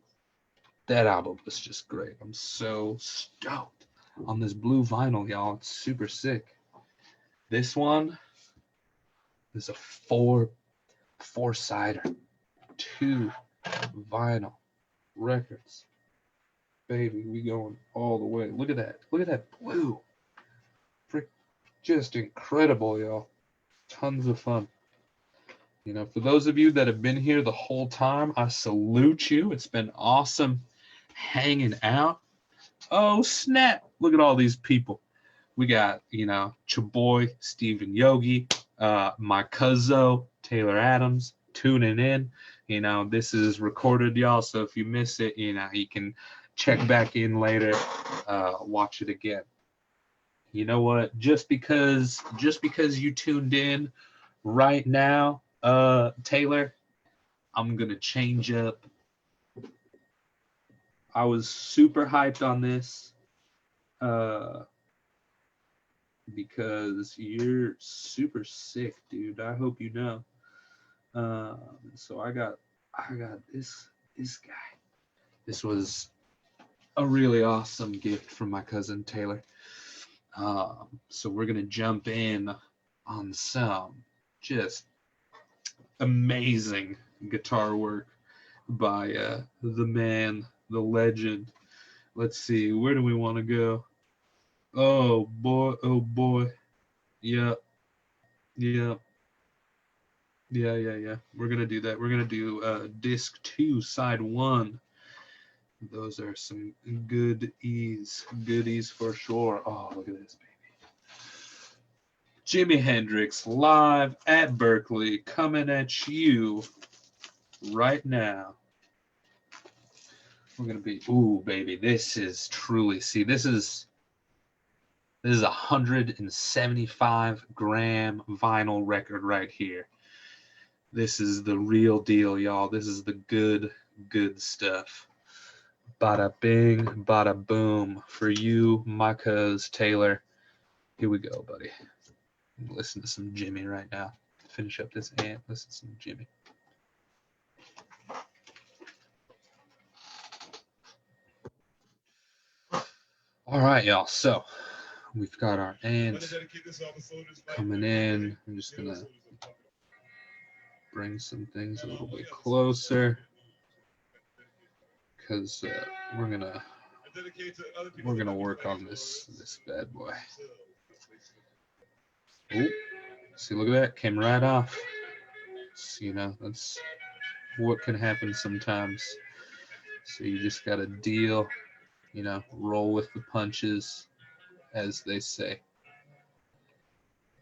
album was just great. I'm so stoked on this blue vinyl, y'all. It's super sick. This one is a four-sider, 2 vinyl records. Baby, we going all the way. Look at that. Look at that blue. Just incredible, y'all. Tons of fun. For those of you that have been here the whole time, I salute you. It's been awesome hanging out. Oh, snap. Look at all these people. We got, your boy, Stephen Yogi, my cousin, Taylor Adams, tuning in. This is recorded, y'all, so if you miss it, you can check back in later, watch it again. You know what? Just because you tuned in right now, Taylor, I'm going to change up. I was super hyped on this because you're super sick, dude. I hope you know. So I got this guy. This was a really awesome gift from my cousin Taylor. So we're gonna jump in on some just amazing guitar work by the man, the legend. Let's see, where do we want to go? Oh boy, oh boy. Yeah. We're gonna do that. We're gonna do disc 2, side 1. Those are some goodies for sure. Oh, look at this, baby. Jimi Hendrix live at Berkeley, coming at you right now. We're gonna be, ooh, baby, this is truly, see, this is a 175 gram vinyl record right here. This is the real deal, y'all. This is the good stuff. Bada bing, bada boom. For you, my cuz Taylor. Here we go, buddy. Listen to some Jimmy right now. Finish up this amp. Listen to some Jimmy. All right, y'all. So we've got our amps coming in. I'm just gonna bring some things a little bit closer because we're gonna work on this bad boy. Ooh, see, look at that, came right off. So, you know, that's what can happen sometimes. So you just gotta deal, you know, roll with the punches, as they say.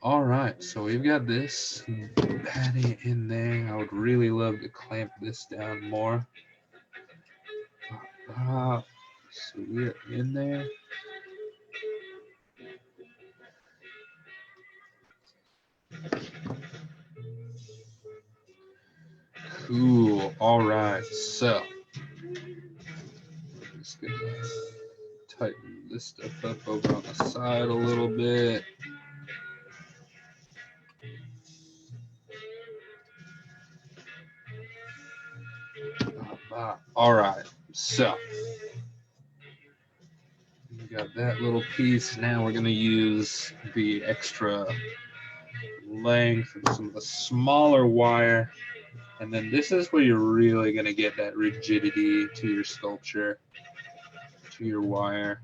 All right, so we've got this patty in there. I would really love to clamp this down more. So we're in there. Cool. All right, so I'm just gonna tighten this stuff up over on the side a little bit. All right, so we got that little piece. Now we're gonna use the extra length and some of the smaller wire, and then this is where you're really gonna get that rigidity to your sculpture, to your wire.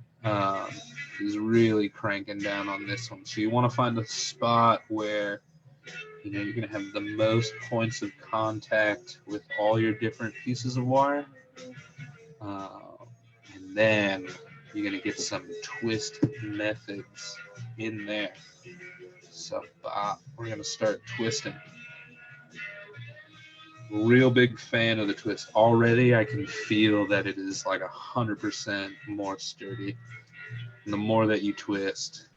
Is really cranking down on this one. So you want to find a spot where, you know, you're going to have the most points of contact with all your different pieces of wire. And then you're going to get some twist methods in there. So we're going to start twisting. Real big fan of the twist. Already I can feel that it is like 100% more sturdy. And the more that you twist,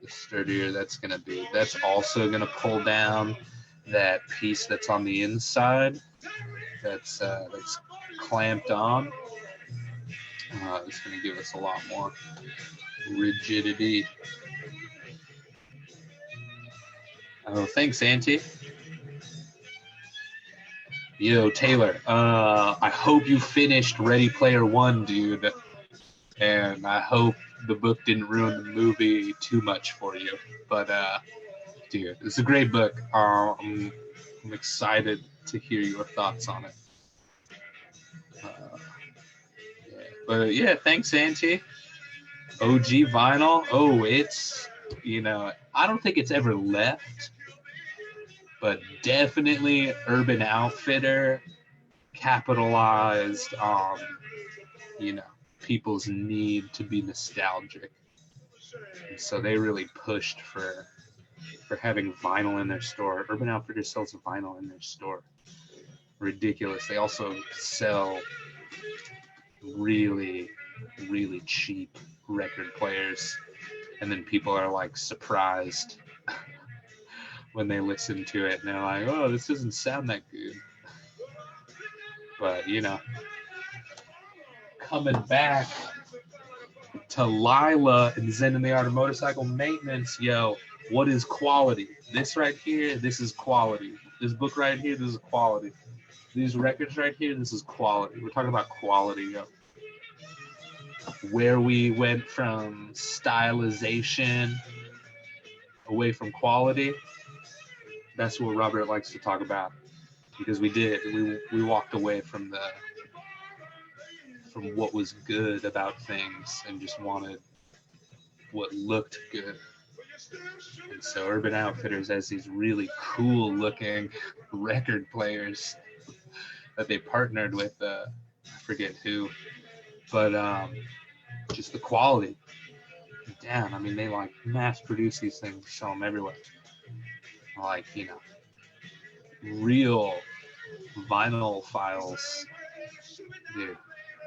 the sturdier that's going to be. That's also going to pull down that piece that's on the inside that's clamped on. It's going to give us a lot more rigidity. Oh, thanks, Auntie. Yo, Taylor, I hope you finished Ready Player One, dude. And I hope the book didn't ruin the movie too much for you. But, dude, it's a great book. I'm excited to hear your thoughts on it. But yeah, thanks, Auntie. OG vinyl. Oh, it's, you know, I don't think it's ever left, but definitely Urban Outfitter capitalized on, you know, people's need to be nostalgic. And so they really pushed for having vinyl in their store. Urban Outfitters sells vinyl in their store. Ridiculous. They also sell really, really cheap record players. And then people are like surprised when they listen to it and they're like, oh, this doesn't sound that good. But, you know, coming back to Lila and Zen in the Art of Motorcycle Maintenance, yo, what is quality? This right here, this is quality. This book right here, this is quality. These records right here, this is quality. We're talking about quality, yo. Where we went from stylization away from quality, that's what Robert likes to talk about. Because we did. We walked away from what was good about things and just wanted what looked good. And so Urban Outfitters has these really cool looking record players that they partnered with, I forget who, but just the quality down. I mean, they like mass produce these things, sell them everywhere. Like, real vinyl files, dude.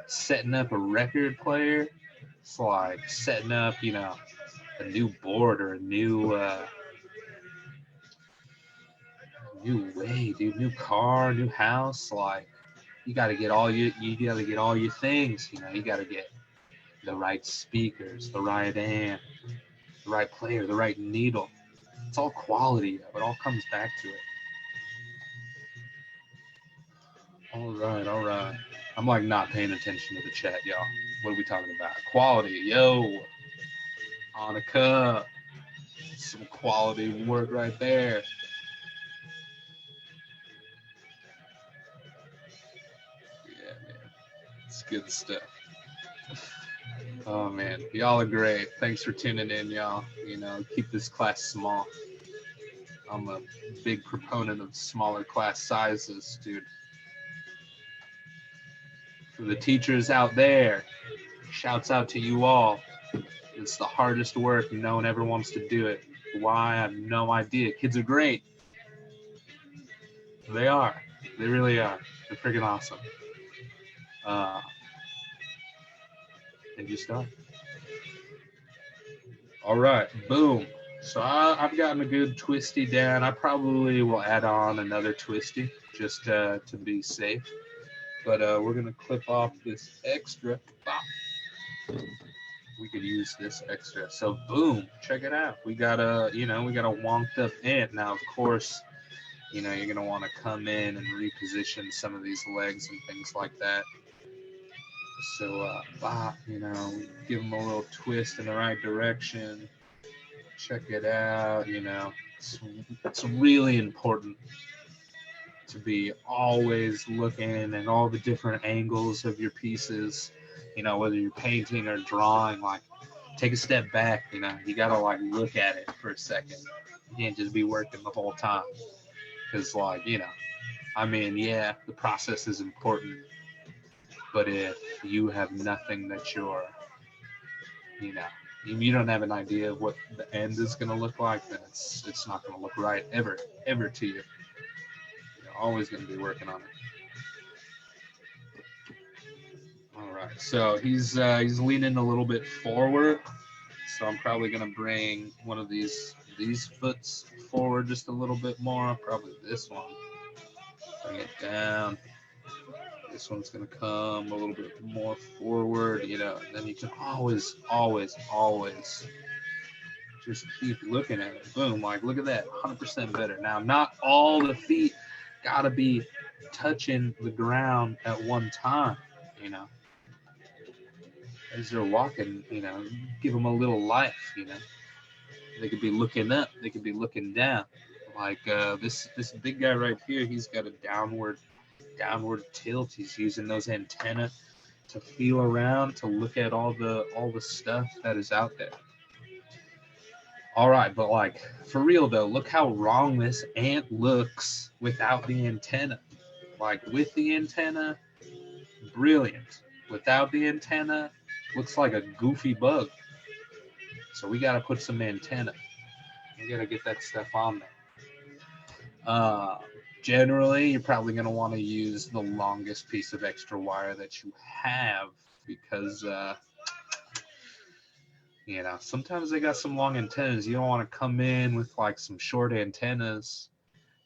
Setting up a record player, it's like setting up, a new board or a new way, dude, new car, new house. Like, you got to get all your things. You got to get the right speakers, the right amp, the right player, the right needle. It's all quality. It all comes back to it. All right. I'm like not paying attention to the chat, y'all. What are we talking about? Quality, yo. Annika, some quality work right there. Yeah, man, it's good stuff. Oh man, y'all are great. Thanks for tuning in, y'all. Keep this class small. I'm a big proponent of smaller class sizes, dude. For the teachers out there, shouts out to you all. It's the hardest work. No one ever wants to do it. Why? I have no idea. Kids are great. They are. They really are. They're freaking awesome. And you start. All right. Boom. So I've gotten a good twisty down. I probably will add on another twisty just to be safe. But we're going to clip off this extra. We could use this extra. So boom, check it out. We got a wonked up amp. Now, of course, you're going to want to come in and reposition some of these legs and things like that. So, give them a little twist in the right direction. Check it out. It's really important to be always looking at all the different angles of your pieces. Whether you're painting or drawing, like take a step back. You gotta like look at it for a second. You can't just be working the whole time, because the process is important, but if you have nothing that you're, you don't have an idea of what the end is gonna look like, then it's not gonna look right ever to you. You're always gonna be working on it. All right, so he's leaning a little bit forward, so I'm probably gonna bring one of these foots forward just a little bit more. Probably this one. Bring it down. This one's gonna come a little bit more forward, and then you can always just keep looking at it. Boom, like look at that, 100% better. Now, not all the feet gotta be touching the ground at one time, as they're walking, give them a little life, They could be looking up, they could be looking down. Like this big guy right here, he's got a downward tilt. He's using those antennae to feel around, to look at all the stuff that is out there. All right, but like for real though, look how wrong this ant looks without the antenna. Like with the antenna, brilliant. Without the antenna, looks like a goofy bug. So we got to put some antenna. We got to get that stuff on there. Generally, you're probably going to want to use the longest piece of extra wire that you have, because sometimes they got some long antennas. You don't want to come in with like some short antennas,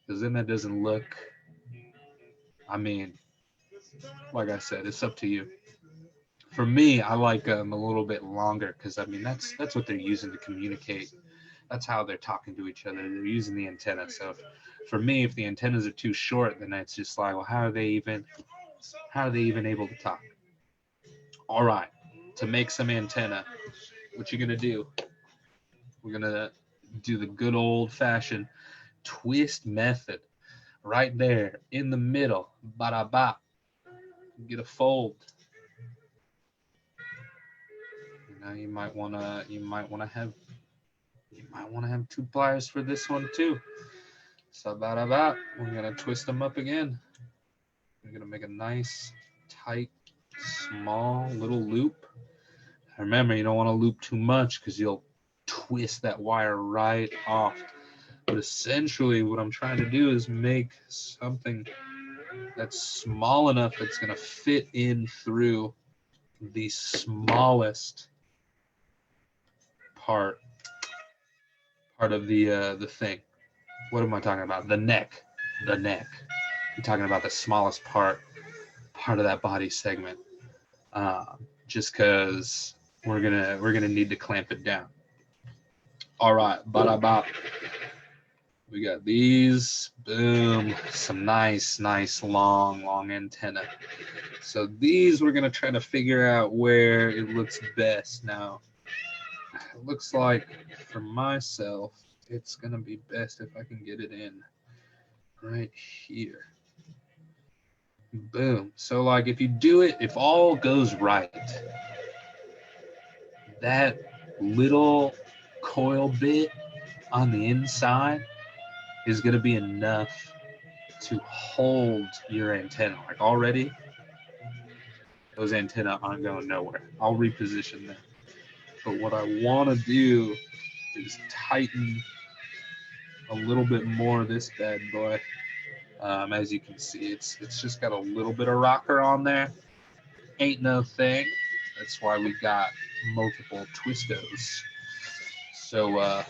because then that doesn't look, like I said, it's up to you. For me, I like them a little bit longer, because that's what they're using to communicate. That's how they're talking to each other. They're using the antenna. So for me, if the antennas are too short, then it's just like, well, how are they even able to talk? All right, to make some antenna, what you're gonna do? We're gonna do the good old-fashioned twist method, right there in the middle. Ba-da-ba. Get a fold. You might wanna have two pliers for this one too. So ba-da-ba. We're gonna twist them up again. We're gonna make a nice, tight, small little loop. Remember, you don't want to loop too much because you'll twist that wire right off. But essentially what I'm trying to do is make something that's small enough that's going to fit in through the smallest part of the thing. What am I talking about? The neck. The neck. I'm talking about the smallest part of that body segment. Just because we're gonna need to clamp it down. All right, bada. We got these. Boom. Some nice long antenna. So these we're gonna try to figure out where it looks best. Now, it looks like for myself, it's gonna be best if I can get it in right here. Boom. So like if you do it, if all goes right, that little coil bit on the inside is going to be enough to hold your antenna. Like already, those antennae aren't going nowhere. I'll reposition them. But what I want to do is tighten a little bit more of this bad boy. As you can see, it's just got a little bit of rocker on there. Ain't no thing. That's why we got multiple twistos. So,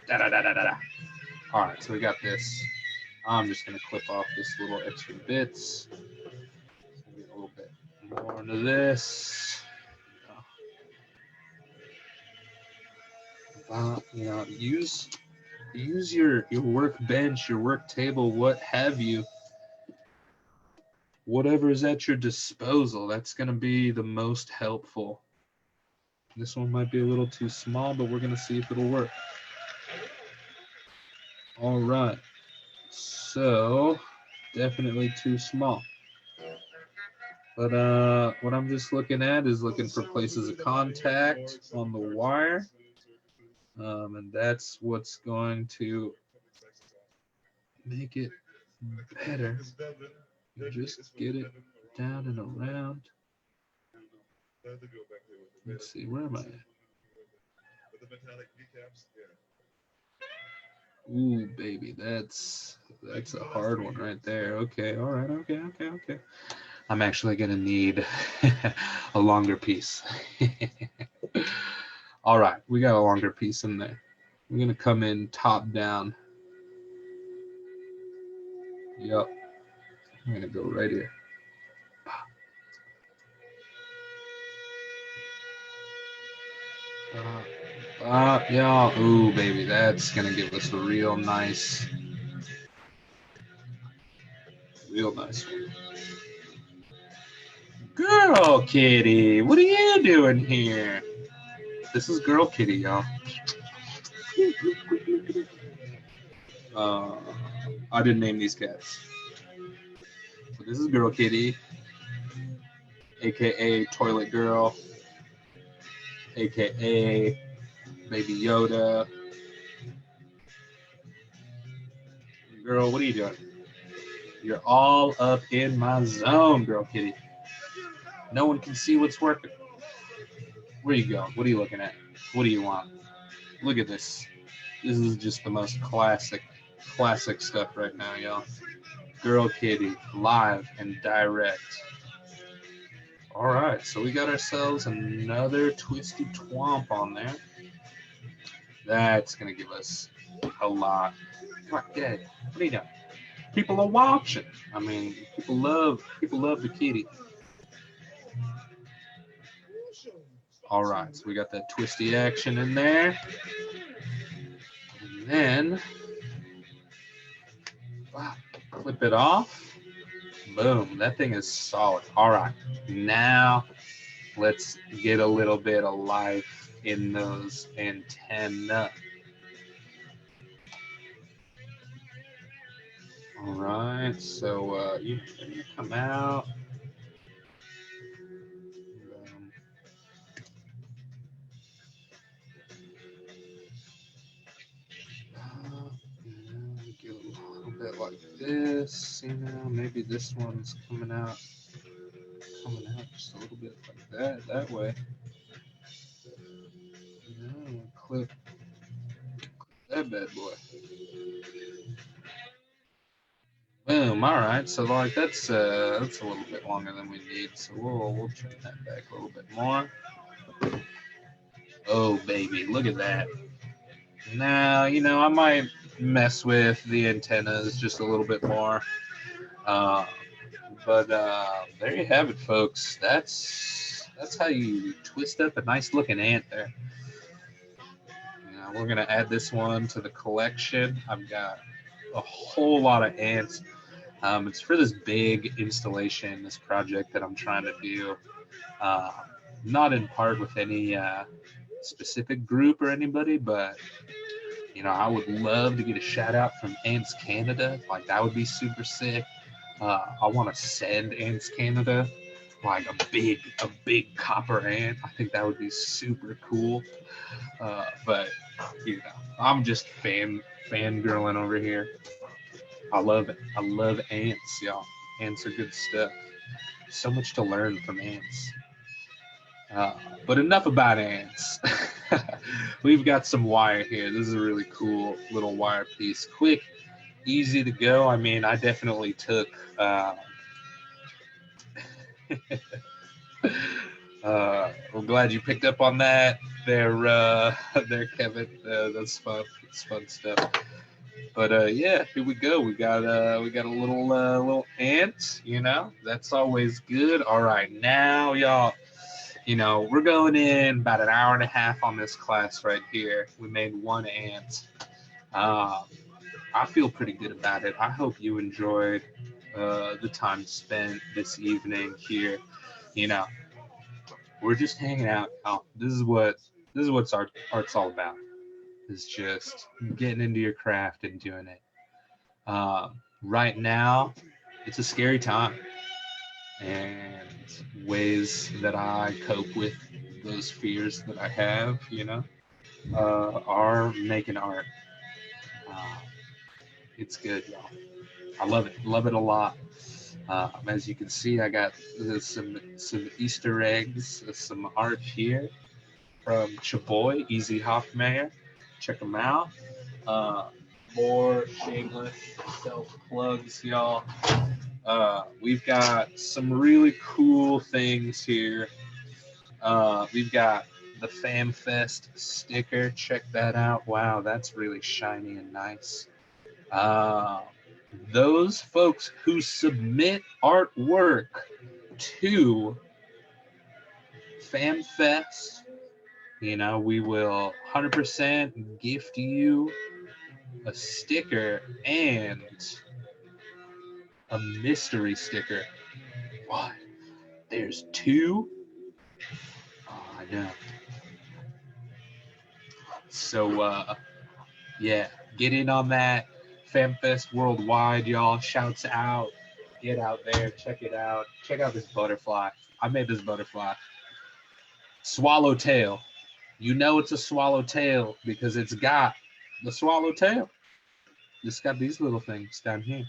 da-da-da-da-da-da. All right, so we got this. I'm just going to clip off this little extra bits. Get a little bit more into this. Use your workbench, your work table, what have you. Whatever is at your disposal, that's going to be the most helpful. This one might be a little too small, but we're going to see if it'll work. All right. So, definitely too small. But what I'm just looking at is looking for places of contact on the wire. And that's what's going to make it better. You just get it down and around. Let's see, where am I at? Ooh, baby, that's a hard one right there. Okay, all right, okay. I'm actually gonna need a longer piece. All right, we got a longer piece in there. We're gonna come in top down. Yep, I'm gonna go right here. Yeah. Ooh, baby, that's gonna give us a real nice one. Girl Kitty, what are you doing here? This is Girl Kitty, y'all. I didn't name these cats. So this is Girl Kitty, aka Toilet Girl, aka Baby Yoda. Girl, what are you doing? You're all up in my zone, Girl Kitty. No one can see what's working. Where you going? What are you looking at? What do you want? Look at this. This is just the most classic stuff right now, y'all. Girl Kitty, live and direct. All right, so we got ourselves another twisty twomp on there. That's gonna give us a lot. Come on, get it. What are you doing? People are watching. I mean, people love the kitty. All right, so we got that twisty action in there. And then, wow, clip it off. Boom, that thing is solid. All right, now let's get a little bit of life in those antennae. All right, so you come out. Get a little bit like this, maybe this one's coming out coming out just a little bit like that way. Clip that bad boy. Boom. All right. So like that's a little bit longer than we need. So we'll trim that back a little bit more. Oh baby, look at that. Now I might mess with the antennas just a little bit more. Uh, but there you have it, folks. That's how you twist up a nice looking ant there. Now we're gonna add this one to the collection. I've got a whole lot of ants. It's for this big installation, this project that I'm trying to do. Uh, not in part with any specific group or anybody, but I would love to get a shout out from Ants Canada. Like that would be super sick. I want to send Ants Canada like a big copper ant. I think that would be super cool. But I'm just fangirling over here. I love it. I love ants, y'all. Ants are good stuff. So much to learn from ants. But enough about ants. We've got some wire here. This is a really cool little wire piece. Quick, easy to go. I mean, I definitely took. I'm glad you picked up on that. There, Kevin. That's fun. It's fun stuff. But yeah, here we go. We got a little ant. That's always good. All right, now y'all. We're going in about an hour and a half on this class right here. We made one ant. I feel pretty good about it. I hope you enjoyed the time spent this evening here. We're just hanging out. This is what art's all about. Is just getting into your craft and doing it. Right now, it's a scary time, and ways that I cope with those fears that I have, are making art. Uh, it's good, y'all. I love it a lot. As you can see, I got some Easter eggs, some art here from Chaboy, Easy Hoffmeyer. Check them out. More shameless self plugs, y'all. We've got some really cool things here. We've got the FamFest sticker. Check that out. Wow, that's really shiny and nice. Those folks who submit artwork to FamFest, we will 100% gift you a sticker and a mystery sticker. What? There's two? Oh, I know. So, yeah, get in on that. FamFest Worldwide, y'all. Shouts out. Get out there. Check it out. Check out this butterfly. I made this butterfly. Swallowtail. You know it's a swallowtail because it's got the swallowtail. It's got these little things down here.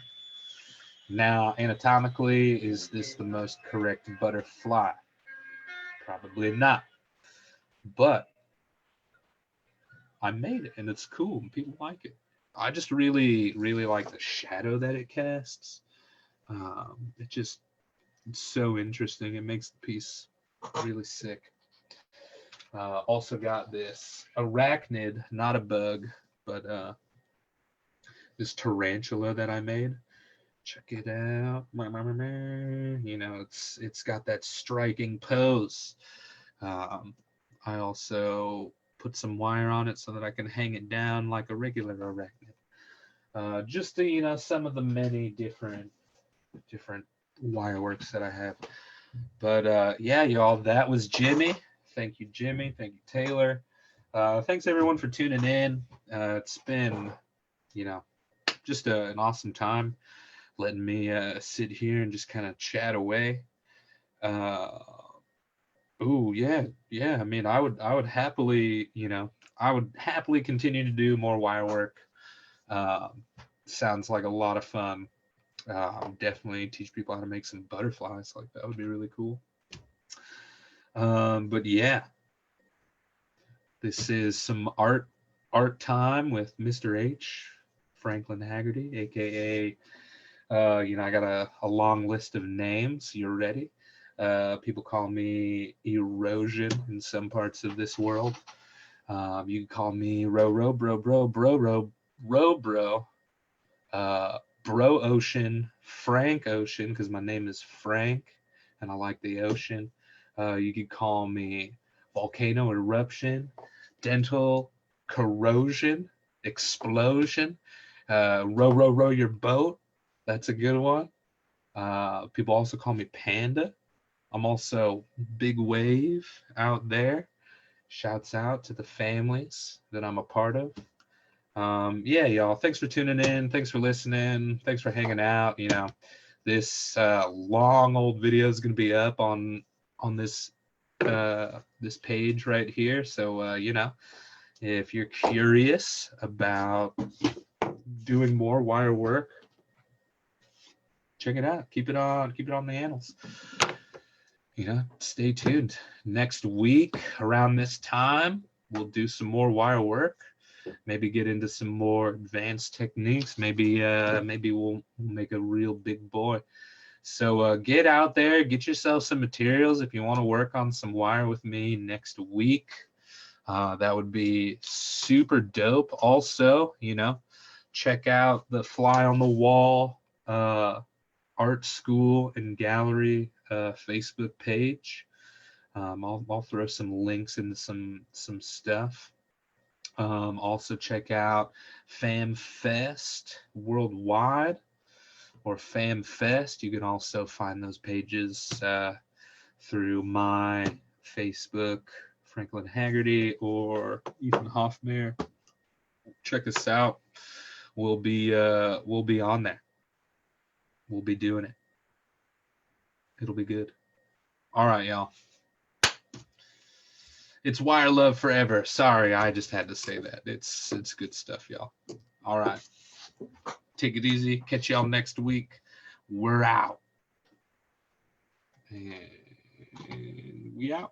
Now, anatomically, is this the most correct butterfly? Probably not. But I made it, and it's cool, and people like it. I just really, really like the shadow that it casts. It's so interesting. It makes the piece really sick. Also got this arachnid, not a bug, but this tarantula that I made. Check it out. It's got that striking pose. I also put some wire on it so that I can hang it down like a regular arachnid. Just to, some of the many different wire works that I have. But yeah, y'all, that was Jimmy. Thank you, Jimmy. Thank you, Taylor. Thanks everyone for tuning in. It's been, just an awesome time letting me sit here and just kind of chat away. Oh yeah. I mean, I would happily, continue to do more wire work. Sounds like a lot of fun. Definitely teach people how to make some butterflies. Like that would be really cool. But yeah, this is some art time with Mr. H, Franklin Haggerty, aka I got a long list of names. You're ready? People call me Erosion in some parts of this world. You can call me Ro Bro Bro Bro Ro Ro Bro Bro Ocean, Frank Ocean, because my name is Frank and I like the ocean. You could call me Volcano Eruption, Dental Corrosion, Explosion, row your boat. That's a good one. People also call me Panda. I'm also Big Wave out there. Shouts out to the families that I'm a part of. Yeah, y'all. Thanks for tuning in. Thanks for listening. Thanks for hanging out. This long old video is going to be up on this this page right here. So if you're curious about doing more wire work, check it out. Keep it on the annals. Stay tuned. Next week around this time, we'll do some more wire work. Maybe get into some more advanced techniques. Maybe we'll make a real big boy. So get out there, get yourself some materials if you want to work on some wire with me next week. That would be super dope. Also, check out the Fly on the Wall art school and gallery Facebook page. I'll throw some links into some stuff. Also check out FamFest Worldwide or FamFest. You can also find those pages through my Facebook, Franklin Haggerty, or Ethan Hoffmeyer. Check us out. We'll be on there. We'll be doing it. It'll be good. All right, y'all. It's wire love forever. Sorry, I just had to say that. It's good stuff, y'all. All right. Take it easy. Catch y'all next week. We're out. And we out.